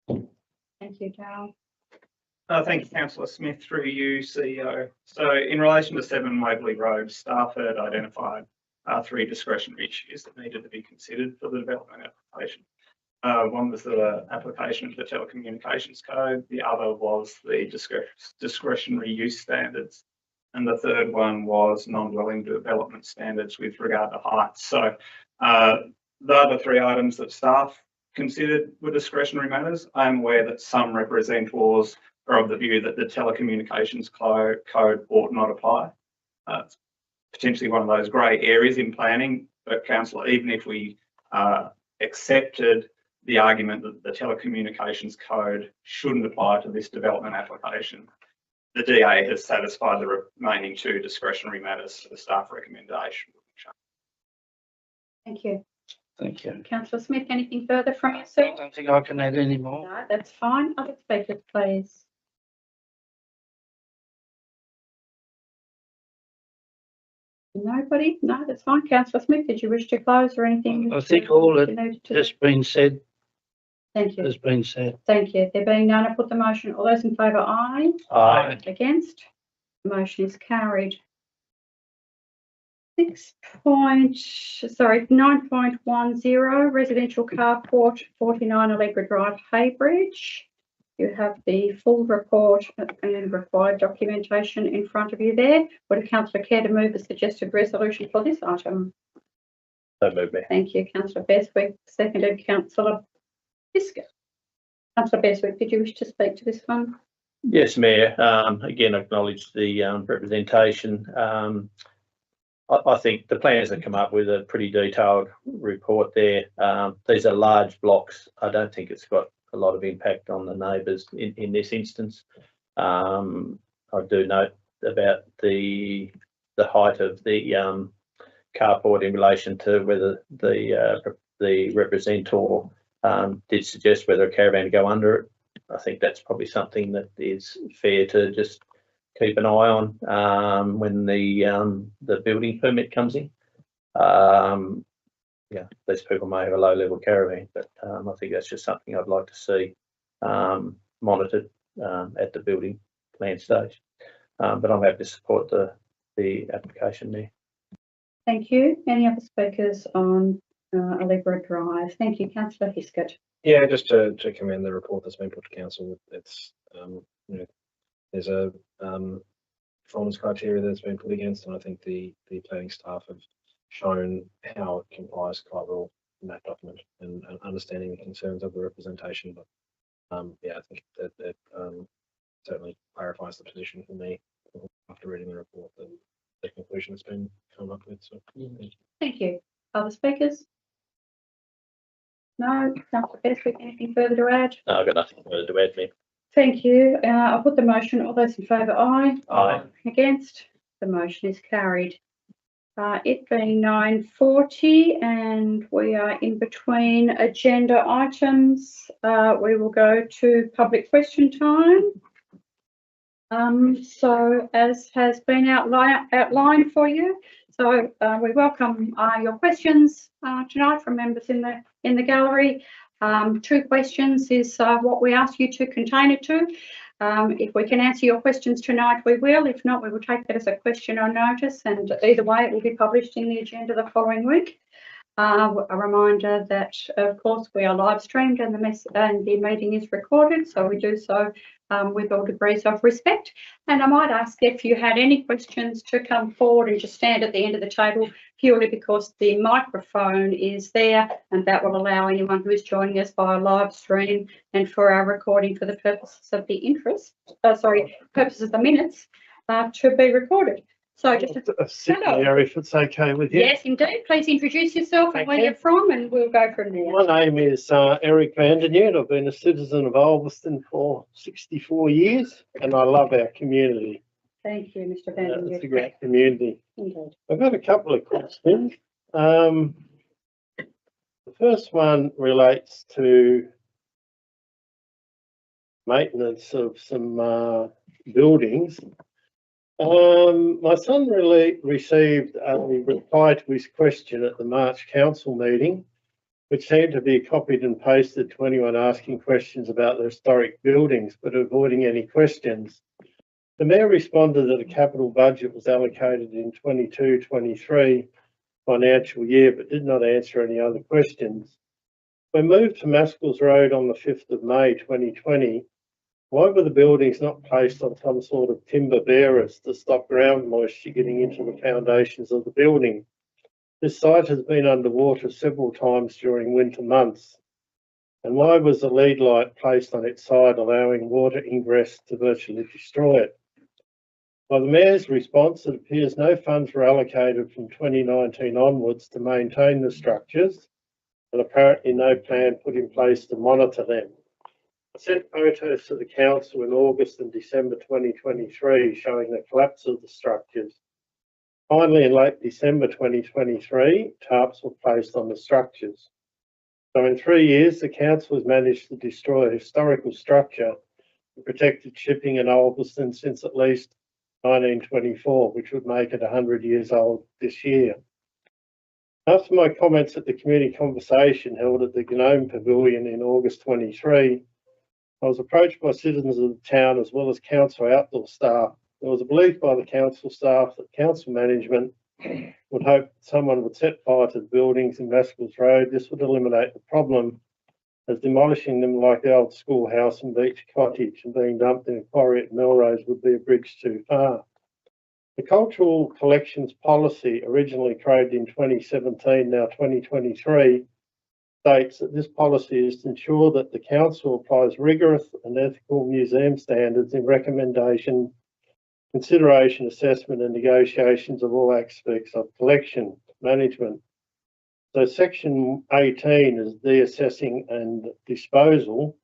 Thank you, Darrell. Thank you, Councillor Smith, through you, CEO. So in relation to 7 Waverley Road, staff had identified 3 discretionary issues that needed to be considered for the development application. One was the application of the Telecommunications Code, the other was the discretionary use standards, and the third one was non-dwelling development standards with regard to heights. So the other 3 items that staff considered were discretionary matters. I'm aware that some representatives are of the view that the Telecommunications Code ought not apply. It's potentially one of those grey areas in planning, but Councillor, even if we accepted the argument that the Telecommunications Code shouldn't apply to this development application, the DA has satisfied the remaining 2 discretionary matters for the staff recommendation. Thank you. Thank you. Councillor Smith, anything further from I yourself? don't think I can add any more. No, that's fine. Other speakers, please. Nobody? No, that's fine. Councillor Smith, did you wish to close or anything? I think all that you needed to has do? been said Thank you. has been said. Thank you. There being none, I put the motion. All those in favour, aye. Aye. Against? The motion is carried. 9.10 residential carport, 49 Allegra Drive, Haybridge. You have the full report and required documentation in front of you there. Would a councillor care to move the suggested resolution for this item? So move, Mayor. Thank you, Councillor Bestwick. Seconded, Councillor Biscuit. Councillor Bestwick, did you wish to speak to this one? Yes, Mayor. Again, acknowledge the representation. I think the planners have come up with a pretty detailed report there. These are large blocks. I don't think it's got a lot of impact on the neighbours in this instance. I do note about the height of the carport in relation to whether the representative did suggest whether a caravan to go under it. I think that's probably something that is fair to just keep an eye on when the building permit comes in. Yeah, these people may have a low-level caravan, but I think that's just something I'd like to see monitored at the building plan stage. But I'm happy to support the application there. Thank you. Any other speakers on Allegra Drive? Thank you, Councillor Heskett. Yeah, just to commend the report that's been put to council. It's you know, there's a performance criteria that's been put against, and I think the planning staff have shown how it complies quite well in that document and understanding the concerns of the representation. But yeah, I think that certainly clarifies the position for me after reading the report, the conclusion has been come up with. So Thank you. Other speakers? No, Councillor Bestwick, anything further to add? No, I've got nothing further to add, Mayor. Thank you. I'll put the motion. All those in favour, aye. Aye. Against? The motion is carried. It being 9:40 and we are in between agenda items, we will go to public question time. So as has been outlined for you, so we welcome your questions tonight from members in the gallery. 2 questions is what we ask you to contain it to. If we can answer your questions tonight, we will. If not, we will take that as a question on notice, and either way, it will be published in the agenda the following week. A reminder that, of course, we are live streamed and the meeting is recorded, so we do so with all degrees of respect. And I might ask if you had any questions to come forward and just stand at the end of the table, purely because the microphone is there and that will allow anyone who is joining us via live stream and for our recording for the purposes of the purposes of the minutes to be recorded. So just sit there if it's okay with you. Yes, indeed. Please introduce yourself and where you're from, and we'll go from there. My name is Eric Vanderneut. I've been a citizen of Ulverstone for 64 years, and I love our community. Thank you, Mr. Vanderneut. It's a great community. Indeed. I've got a couple of questions. The first one relates to maintenance of some buildings. My son received a reply to his question at the March council meeting, which seemed to be copied and pasted to anyone asking questions about the historic buildings, but avoiding any questions. The Mayor responded that a capital budget was allocated in 22-23 financial year, but did not answer any other questions. When moved to Maskell's Road on the 5th of May 2020, why were the buildings not placed on some sort of timber bearers to stop ground moisture getting into the foundations of the building? This site has been underwater several times during winter months. And why was the lead light placed on its side, allowing water ingress to virtually destroy it? By the Mayor's response, it appears no funds were allocated from 2019 onwards to maintain the structures, and apparently no plan put in place to monitor them. I sent photos to the council in August and December 2023 showing the collapse of the structures. Finally, in late December 2023, tarps were placed on the structures. So in 3 years, the council has managed to destroy a historical structure that protected shipping in Ulverstone since at least 1924, which would make it 100 years old this year. After my comments at the community conversation held at the Gnome Pavilion in August 23, I was approached by citizens of the town as well as council outdoor staff. There was a belief by the council staff that council management would hope that someone would set fire to the buildings in Maskell's Road. This would eliminate the problem, as demolishing them like the old schoolhouse and beach cottage and being dumped in a quarry at Melrose would be a bridge too far. The cultural collections policy, originally created in 2017, now 2023, states that this policy is to ensure that the council applies rigorous and ethical museum standards in recommendation, consideration, assessment and negotiations of all aspects of collection management. So section 18 is deassessing and disposal,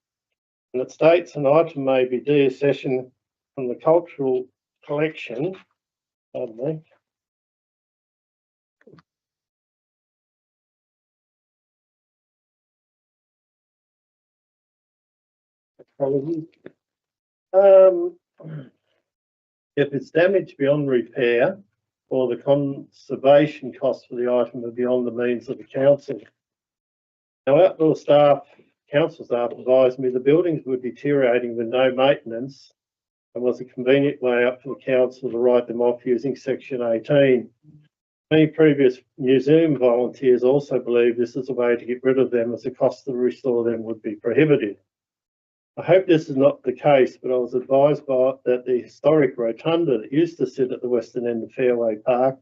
And it states an item may be deaccessioned from the cultural collection. Pardon me. Apologies. If it's damaged beyond repair or the conservation costs for the item are beyond the means of the council. Now, outdoor staff, council staff advised me the buildings were deteriorating with no maintenance and was a convenient way up for the council to write them off using section 18. Many previous museum volunteers also believe this is a way to get rid of them as the cost to restore them would be prohibitive. I hope this is not the case, but I was advised that the historic rotunda that used to sit at the western end of Fairway Park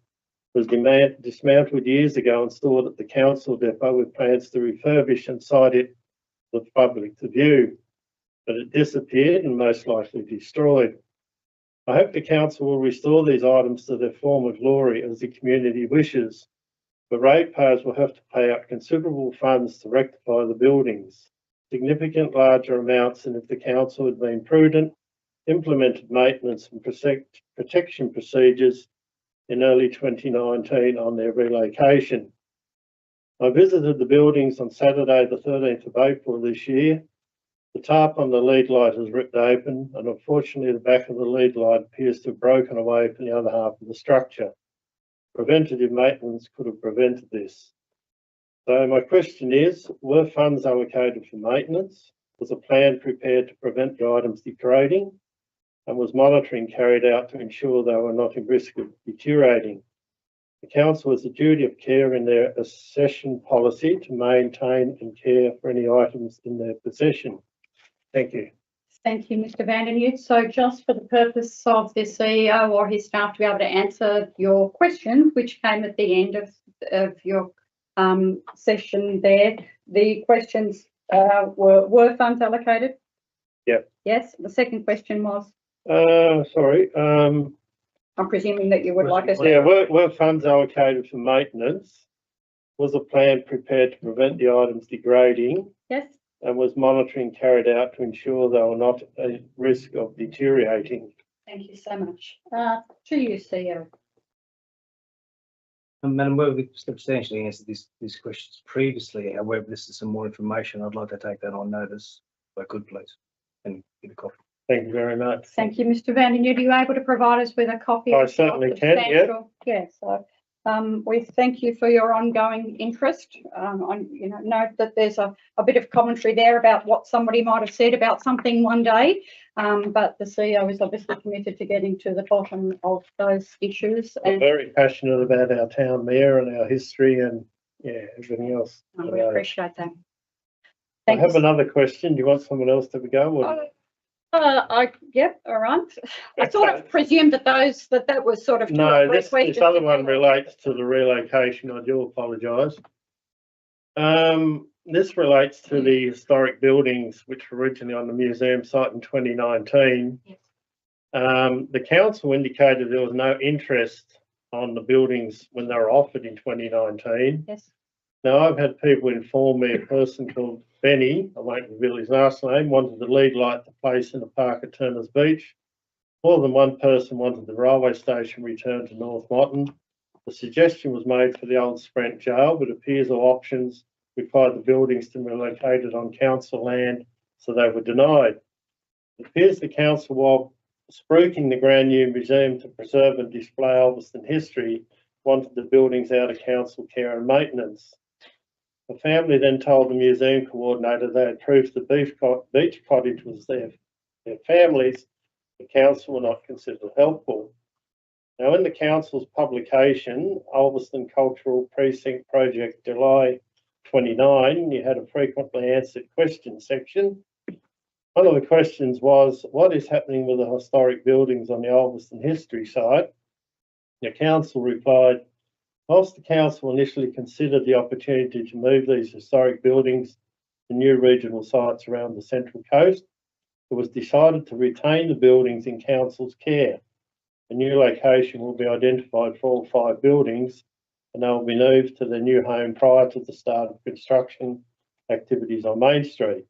was dismantled years ago and stored at the council depot with plans to refurbish and site it for the public to view. But it disappeared and most likely destroyed. I hope the council will restore these items to their former glory as the community wishes, but ratepayers will have to pay out considerable funds to rectify the buildings, significant larger amounts than if the council had been prudent, implemented maintenance and protection procedures in early 2019 on their relocation. I visited the buildings on Saturday the 13th of April this year. The tarp on the lead light has ripped open and unfortunately the back of the lead light appears to have broken away from the other half of the structure. Preventative maintenance could have prevented this. So my question is, were funds allocated for maintenance? Was a plan prepared to prevent the items degrading? And was monitoring carried out to ensure they were not in risk of deteriorating? The council has a duty of care in their accession policy to maintain and care for any items in their possession. Thank you. Thank you, Mr. Van den Uut. So just for the purpose of the CEO or his staff to be able to answer your questions, which came at the end of your session there, the questions were funds allocated? Yep. Yes. The second question was? Sorry. I'm presuming that you would like us to. Yeah, were funds allocated for maintenance? Was a plan prepared to prevent the items degrading? Yes. And was monitoring carried out to ensure they were not at risk of deteriorating? Thank you so much. To you, CEO. Madam, we've substantially answered these questions previously. However, this is some more information. I'd like to take that on notice, if I could, please, and get a copy. Thank you very much. Thank you, Mr. Van den Uut. Are you able to provide us with a copy? I of certainly can, yeah. Yeah, so we thank you for your ongoing interest. Note that there's a bit of commentary there about what somebody might have said about something one day, but the CEO is obviously committed to getting to the bottom of those issues. I'm very passionate about our town mayor and our history and everything else. We appreciate that. I have another question. Do you want someone else to go? Or? Yep, all right. I sort of presumed that that was sort of no. This other one relates to the relocation. I do apologise. This relates to the historic buildings which were originally on the museum site in 2019. Yes. The council indicated there was no interest on the buildings when they were offered in 2019. Yes. Now I've had people inform me a person called Benny, I won't reveal his last name, wanted the lead light to place in the park at Turners Beach. More than one person wanted the railway station returned to North Motton. The suggestion was made for the old Sprent jail, but it appears all options required the buildings to be located on council land, so they were denied. It appears the council, while spruiking the Grand New Museum to preserve and display Ulverstone history, wanted the buildings out of council care and maintenance. The family then told the museum coordinator they had proof the beach cottage was their family's. The council were not considered helpful. Now, in the council's publication, Ulverstone Cultural Precinct Project, July 29, you had a frequently answered question section. One of the questions was, what is happening with the historic buildings on the Ulverstone history site? The council replied, whilst the council initially considered the opportunity to move these historic buildings to new regional sites around the Central Coast, it was decided to retain the buildings in council's care. A new location will be identified for all 5 buildings and they will be moved to their new home prior to the start of construction activities on Main Street.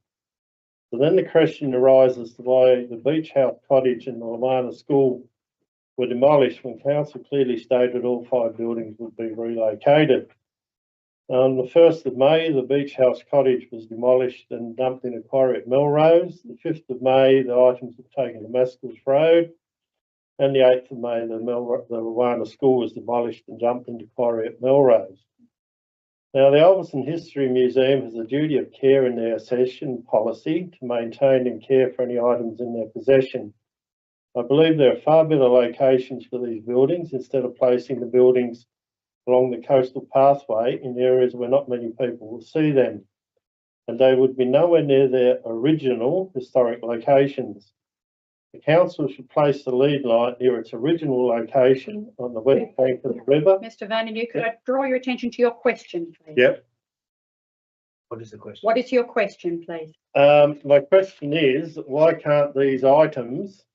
So then the question arises to why the Beach House Cottage and the Lamarna School were demolished when council clearly stated all 5 buildings would be relocated. On the 1st of May, the Beach House Cottage was demolished and dumped in a quarry at Melrose. The 5th of May, the items were taken to Maskell's Road. And the 8th of May, the Lamarna School was demolished and dumped into quarry at Melrose. Now, the Ulverstone History Museum has a duty of care in their accession policy to maintain and care for any items in their possession. I believe there are far better locations for these buildings instead of placing the buildings along the coastal pathway in areas where not many people will see them, and they would be nowhere near their original historic locations. The council should place the lead light near its original location on the west bank of the river. Mr Vandeneu, could I draw your attention to your question, please? Yep. What is the question? What is your question, please? My question is, why can't these items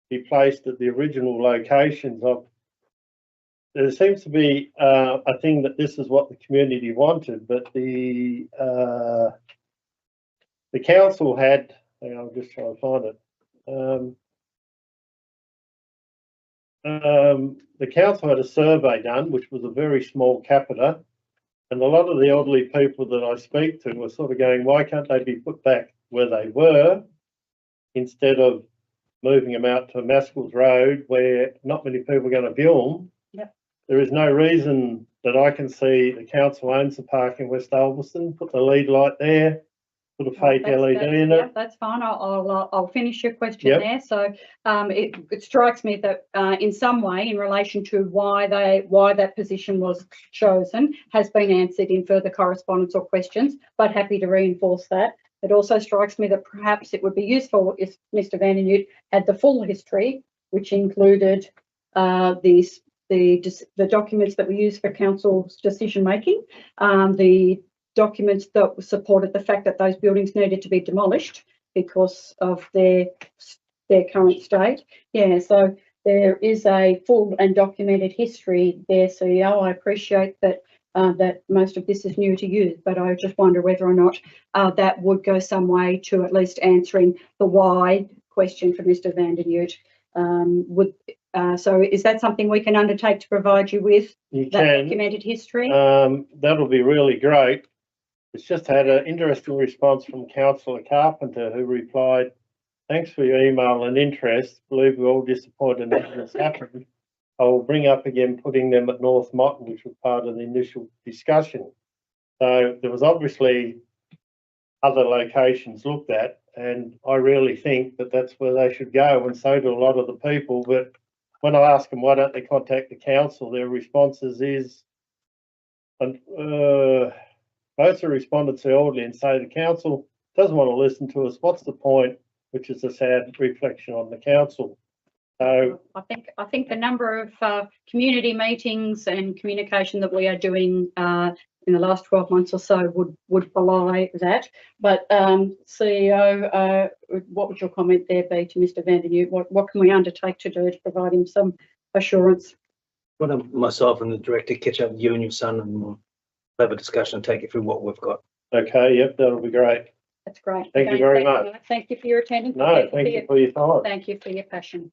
be placed at the original locations of? There seems to be a thing that this is what the community wanted, but the council had, hang on, I'm just trying to find it. The council had a survey done, which was a very small capita, and a lot of the elderly people that I speak to were sort of going, why can't they be put back where they were instead of moving them out to Maskell's Road where not many people are going to view them? Yep. There is no reason that I can see the council owns the park in West Ulverstone, put the lead light there, put a fake LED in Yeah, it. that's fine. I'll finish your question Yep. there. So it strikes me that in some way, in relation to why that position was chosen, has been answered in further correspondence or questions. But happy to reinforce that. It also strikes me that perhaps it would be useful if Mr Vandeneu had the full history, which included the documents that we use for council's decision making, the documents that supported the fact that those buildings needed to be demolished because of their current state. Yeah, so there is a full and documented history there, CEO. I appreciate that that most of this is new to you, but I just wonder whether or not that would go some way to at least answering the why question for Mr Vandeneu. So is that something we can undertake to provide you with, You that can. documented history? That'll be really great. It's just had an interesting response from Councillor Carpenter, who replied, thanks for your email and interest. Believe we're all disappointed that this happened. I will bring up again putting them at North Motton, which was part of the initial discussion. So there was obviously other locations looked at, and I really think that that's where they should go, and so do a lot of the people. But when I ask them why don't they contact the council, their responses is, and most of the respondents are elderly and say the council doesn't want to listen to us. What's the point? Which is a sad reflection on the council. So I think the number of community meetings and communication that we are doing in the last 12 months or so would belie that. But CEO, what would your comment there be to Mr Vandeneu? What can we undertake to do to provide him some assurance? Why don't myself and the director catch up with you and your son, and we'll have a discussion and take you through what we've got. okay, yep, that'll be great. That's great. Thank you Again, very much. Thank you for your attendance. No, thank you for your time. Thank you for your passion.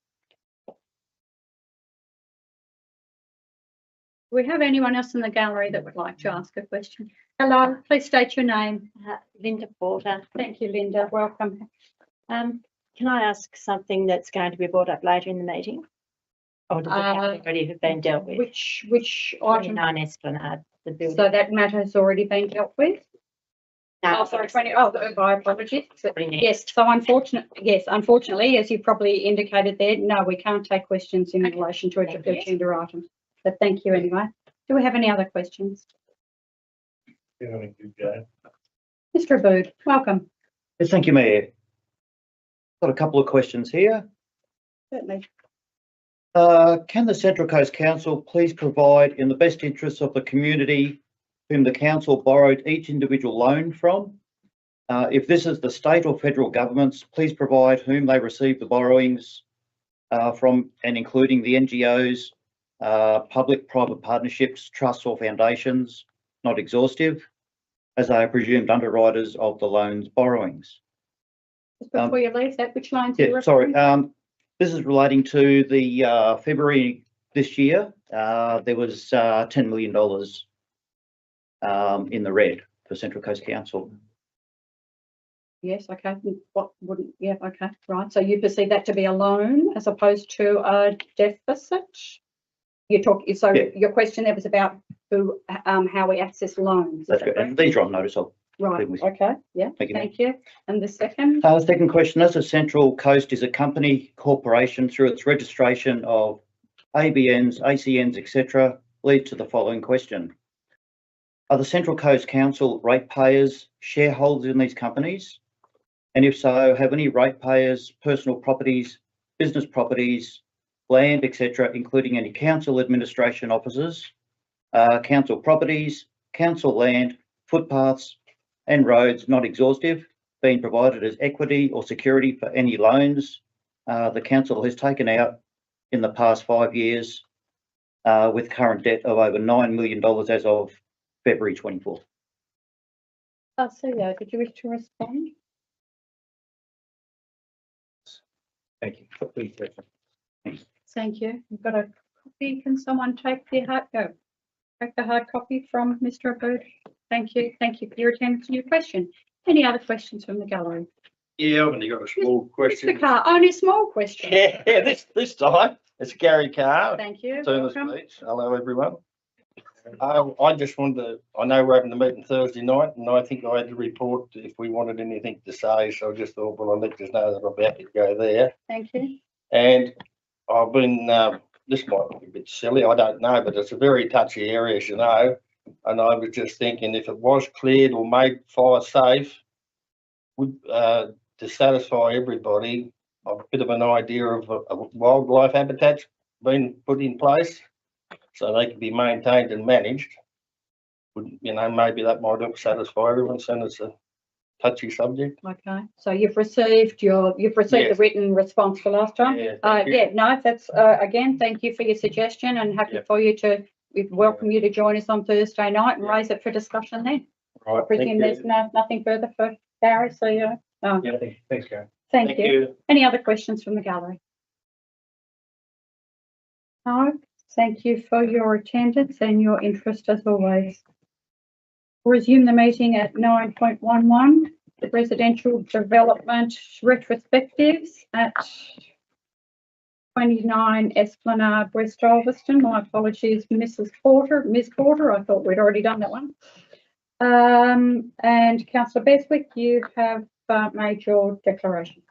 Do we have anyone else in the gallery that would like to ask a question? Hello, please state your name. Linda Porter. Thank you, Linda. Welcome. Can I ask something that's going to be brought up later in the meeting? Or does it already have been dealt with? Which item? 29 Esplanade, the building. So that matter has already been dealt with? No, Oh, sorry, 20. Oh, my apologies. Probably next. Yes, so unfortunately, as you probably indicated there, no, we can't take questions in relation to Thank you. agenda items. But thank you anyway. Do we have any other questions? Doing a good job. Mr Abood, welcome. Yes, thank you, Mayor. Got a couple of questions here. Certainly. Can the Central Coast Council please provide, in the best interests of the community whom the council borrowed each individual loan from, if this is the state or federal governments, please provide whom they received the borrowings from, and including the NGOs, public-private partnerships, trusts or foundations, not exhaustive, as they are presumed underwriters of the loan's borrowings. Just before you leave that, which lines are you Yeah, sorry. referring? This is relating to the February this year. There was $10 million in the red for Central Coast Council. Yes, okay. What wouldn't, yeah, okay, right. So you perceive that to be a loan as opposed to a deficit? You talk, so Yeah. your question there was about who, how we access loans. is That's that good. correct? And these are on notice of. Right, Please. okay, yeah, Thank you, ma'am. thank you. And the second, Second question, as a Central Coast is a company corporation through its registration of ABNs, ACNs, etc., leads to the following question. Are the Central Coast Council ratepayers shareholders in these companies? And if so, have any ratepayers personal properties, business properties, land, etc., including any council administration offices, council properties, council land, footpaths and roads not exhaustive, being provided as equity or security for any loans the council has taken out in the past 5 years with current debt of over $9 million as of February 24th. CEO, did you wish to respond? Thank you. Thank you. You've got a copy. Can someone take the hard copy from Mr. Abood? Thank you. Thank you for your attention to your question. Any other questions from the gallery? Yeah, I've only got a small question. Mr. Carr, only small question. Yeah, this time it's Gary Carr. Thank you. Turners Welcome. Beach. Hello, everyone. I just wanted to, I know we're having the meeting Thursday night, and I think I had to report if we wanted anything to say, so I just thought, well, I'll let you know that I'm happy to go there. Thank you. And I've been, this might be a bit silly, I don't know, but it's a very touchy area, as you know. And I was just thinking if it was cleared or made fire safe, would to satisfy everybody, a bit of an idea of wildlife habitats being put in place so they can be maintained and managed. Would, you know, maybe that might help satisfy everyone, since it's a touchy subject. Okay, so you've received the Yes. written response for last time. Yeah, thank you. Yeah, no, that's again, thank you for your suggestion and happy Yeah. for you to, we welcome you to join us on Thursday night and Yeah. raise it for discussion then. Right, I presume there's nothing further for Gary, so yeah. Oh, Yeah, thanks, Gary. thank you. Any other questions from the gallery? No, thank you for your attendance and your interest as always. We'll resume the meeting at 9.11, the residential development retrospectives at 29 Esplanade, West Ulverston. My apologies, Ms. Porter, I thought we'd already done that one. And Councillor Beswick, you have made your declaration.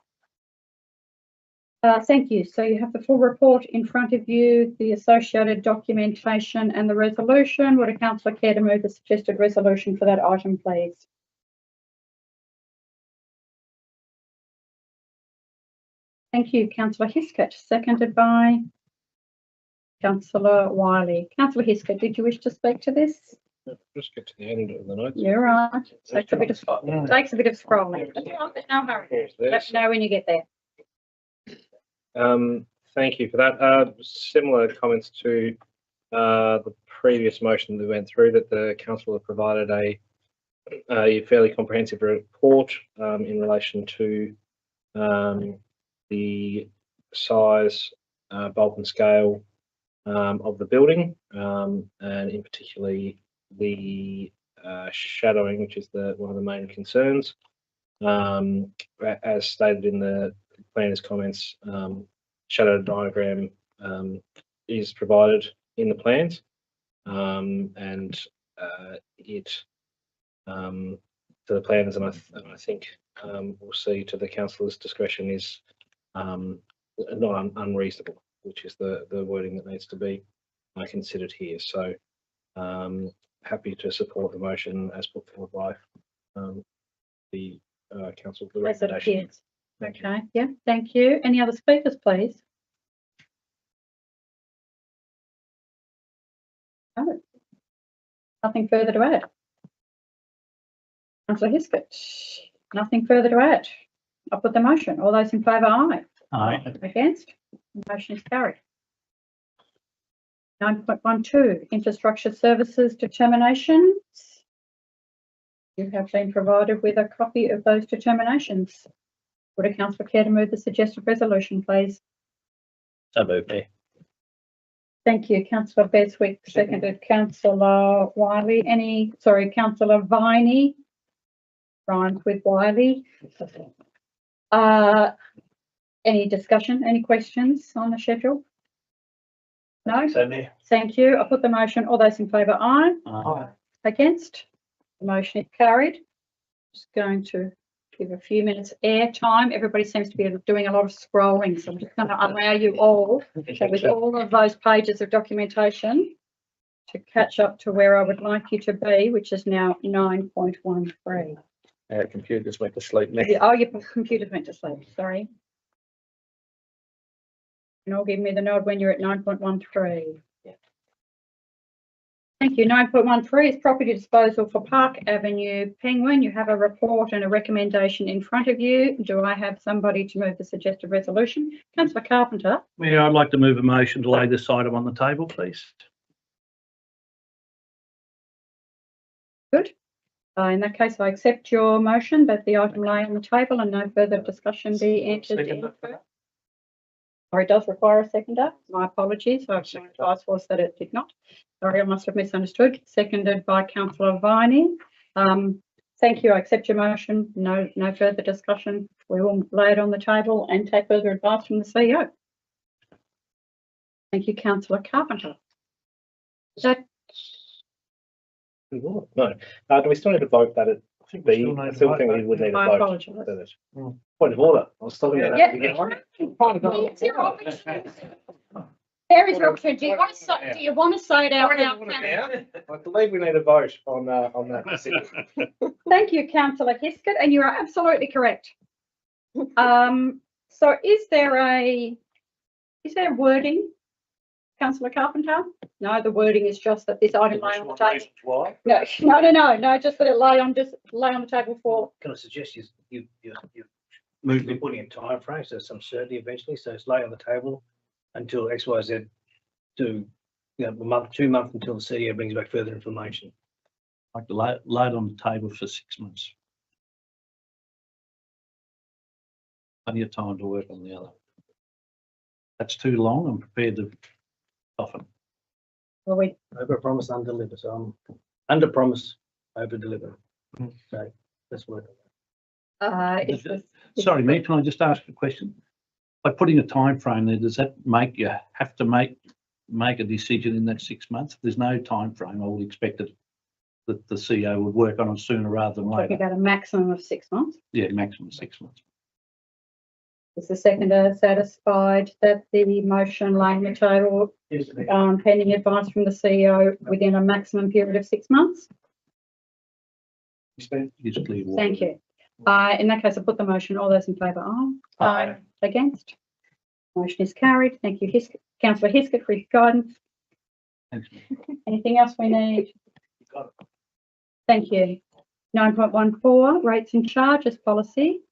Thank you. So you have the full report in front of you, the associated documentation and the resolution. Would a councillor care to move the suggested resolution for that item, please? Thank you, Councillor Hiskett, seconded by Councillor Wiley. Councillor Hiskett, did you wish to speak to this? Just get to the end of the notes. You're right. Takes a bit of scrolling. No hurry. Let me know when you get there. Thank you for that. Similar comments to the previous motion that we went through, that the council have provided a fairly comprehensive report in relation to the size, bulk and scale of the building, and in particularly the shadowing, which is one of the main concerns. As stated in the planner's comments, shadow diagram is provided in the plans, and it to the planners, and I think we'll see to the councillor's discretion, is not unreasonable, which is the wording that needs to be considered here. So happy to support the motion as put forward by the council. The As it recommendation. appears. Okay, yeah, thank you. Any other speakers, please? No. Nothing further to add. Councillor Hiskett, nothing further to add. I'll put the motion. All those in favour, aye. Aye. Against? The motion is carried. 9.12, infrastructure services determinations. You have been provided with a copy of those determinations. Would a councillor care to move the suggested resolution, please? So moved, Mayor. Thank you, councillor Beswick, seconded councillor Wiley. Councillor Viney. Rhymes with Wiley. Any discussion, any questions on the schedule? No? So, Mayor. Thank you. I'll put the motion. All those in favour, aye. Aye. Against? The motion is carried. Just going to give a few minutes air time. Everybody seems to be doing a lot of scrolling, so I'm just going to allow you all, so with all of those pages of documentation, to catch up to where I would like you to be, which is now 9.13. Our computers went to sleep, Mayor. Oh, your computer's went to sleep, sorry. And all give me the nod when you're at 9.13. Thank you. 9.13 is property disposal for Park Avenue, Penguin. You have a report and a recommendation in front of you. Do I have somebody to move the suggested resolution? Councillor Carpenter. Mayor, I'd like to move a motion to lay this item on the table, please. Good. In that case, I accept your motion that the item lay on the table and no further discussion be entered into. Or it does require a seconder. My apologies. My advice was that it did not. Sorry, I must have misunderstood. Seconded by councillor Viney. Thank you. I accept your motion. No further discussion. We will lay it on the table and take further advice from the CEO. Thank you, councillor Carpenter. That No. Do we still need to vote that it be? I still think we would need a I vote. apologise. for this. Point of order. I was still going Yeah. to. It's your opportunity. There is your opportunity. Do you want to say it out loud? I believe we need a vote on that decision. Thank you, councillor Hiskett, and you are absolutely correct. So is there wording, councillor Carpenter? No, the wording is just that this item lay on the table. Why? No, just that it lay on the table for. Can I suggest you be putting a time frame, so some certainty eventually, so it's lay on the table until XYZ do, a month, 2 months until the CEO brings back further information. I'd like to lay it on the table for 6 months. Plenty of time to work on the other. That's too long. I'm prepared to soften. Well, we Over promise, under deliver. So I'm under promise, over deliver. So let's work on that. Sorry, Mayor, can I just ask a question? By putting a time frame there, does that make you have to make a decision in that 6 months? If there's no time frame, I would expect it that the CEO would work on it sooner rather than talking later. about a maximum of 6 months. Yeah, maximum 6 months. Is the seconder satisfied that the motion laying the table, pending advice from the CEO within a maximum period of 6 months? It's clear. Thank you. In that case, I'll put the motion. All those in favour, aye. Aye. Against? Motion is carried. Thank you, councillor Hiskett, for your guidance. Thanks, Mayor. Anything else we need? Thank you. 9.14, rates and charges policy.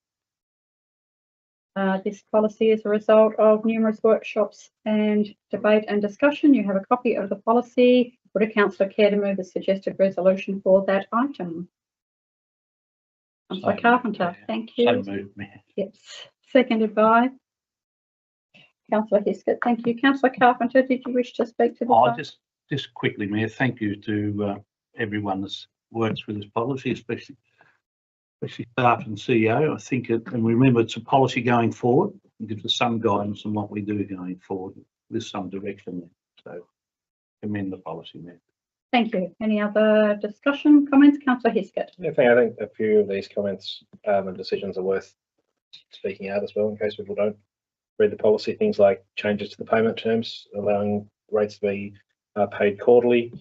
This policy is a result of numerous workshops and debate and discussion. You have a copy of the policy. Would a councillor care to move a suggested resolution for that item? Councillor Carpenter, thank you. So moved, Mayor. Yes, seconded by councillor Hiskett. Thank you. Councillor Carpenter, did you wish to speak to this? Oh, item? just quickly, Mayor, thank you to everyone that's works with this policy, especially staff and CEO. I think and remember, it's a policy going forward. It gives us some guidance on what we do going forward with some direction there. So commend the policy, Mayor. Thank you. Any other discussion, comments? Councillor Hiskett. I think a few of these comments and decisions are worth speaking out as well, in case people don't read the policy. Things like changes to the payment terms, allowing rates to be paid quarterly.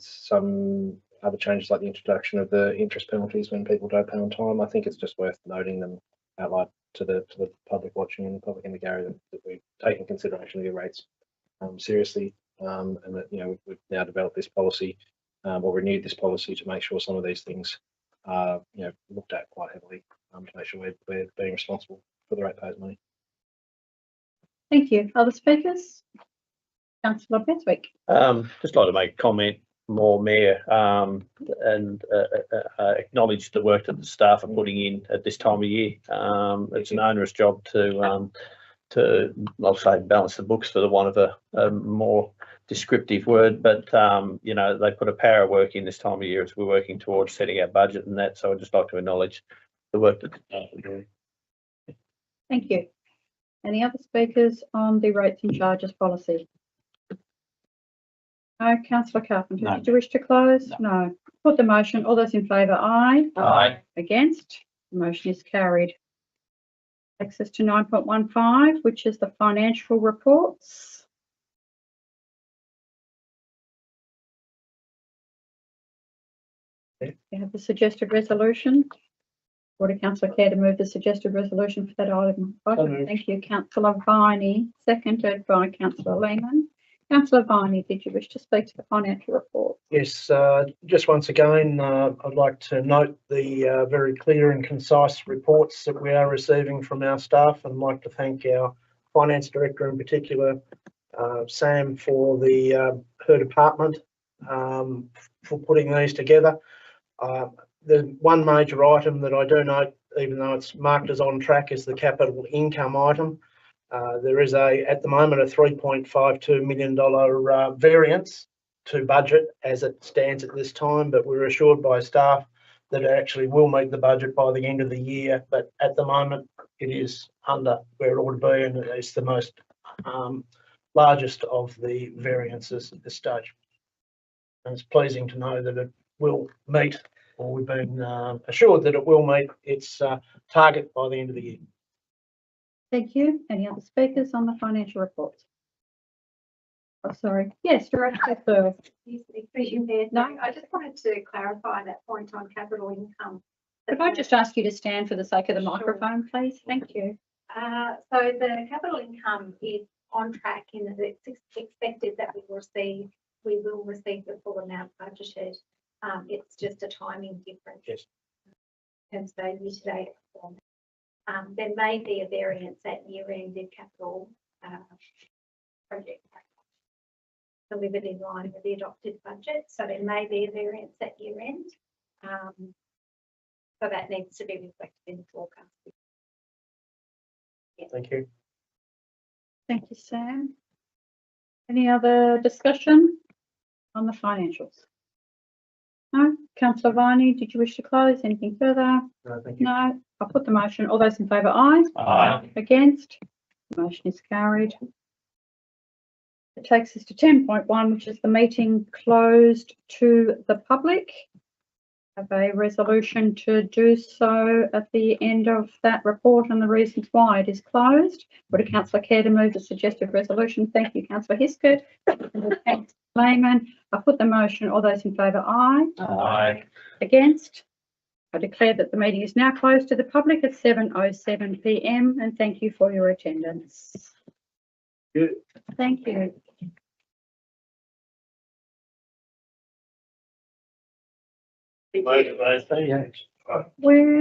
Some other changes like the introduction of the interest penalties when people don't pay on time. I think it's just worth noting them out loud to the public watching and the public in the gallery that we take in consideration of your rates seriously, and that we've now developed this policy or renewed this policy to make sure some of these things are looked at quite heavily to make sure we're being responsible for the ratepayers' money. Thank you. Other speakers? Councillor Beswick. Just like to make a comment. more, Mayor, and acknowledge the work that the staff are putting in at this time of year. It's an onerous job to I'll say balance the books, for the want of a more descriptive word, but you know, they put a power of work in this time of year as we're working towards setting our budget and that. So I'd just like to acknowledge the work that the staff are doing. Thank you. Any other speakers on the rates and charges policy? No. Councillor Carpenter, No. did you wish to close? No. Put the motion. All those in favour, aye. Aye. Against? The motion is carried. Takes us to 9.15, which is the financial reports. You have the suggested resolution. Would councillor care to move the suggested resolution for that item? moved. Thank you, councillor Viney, seconded by councillor Lehman. Councillor Viney, did you wish to speak to the financial report? Yes, just once again, I'd like to note the very clear and concise reports that we are receiving from our staff, and I'd like to thank our finance director in particular, Sam, for her department for putting these together. The one major item that I do note, even though it's marked as on track, is the capital income item. There is at the moment, a $3.52 million variance to budget as it stands at this time, but we're assured by staff that it actually will meet the budget by the end of the year. But at the moment, it is under where it ought to be, and it's the most largest of the variances at this stage. And it's pleasing to know that it will meet, or we've been assured that it will meet its target by the end of the year. Thank you. Any other speakers on the financial reports? Oh, sorry. Yes, Director Thurr. No, I just wanted to clarify that point on capital income. Could I just ask you to stand for the sake of the microphone, please? Thank you. So the capital income is on track in that it's expected that we will receive the full amount budgeted. It's just a timing difference. Yes. And so year-to-date performance. There may be a variance at year-end in capital project delivered in line with the adopted budget. So there may be a variance at year-end. So that needs to be reflected in the forecast. Yeah. Thank you. Thank you, Sam. Any other discussion on the financials? No? Councillor Viney, did you wish to close? Anything further? No, thank you. No. I'll put the motion. All those in favour, aye. Aye. Against? The motion is carried. It takes us to 10.1, which is the meeting closed to the public. Have a resolution to do so at the end of that report and the reasons why it is closed. Would a councillor care to move the suggested resolution? Thank you, councillor Hiskett. Councillor Lehman. I put the motion. All those in favour, aye. Aye. Against? I declare that the meeting is now closed to the public at 7:07 p.m. and thank you for your attendance. Good. Thank you. Motivate. Where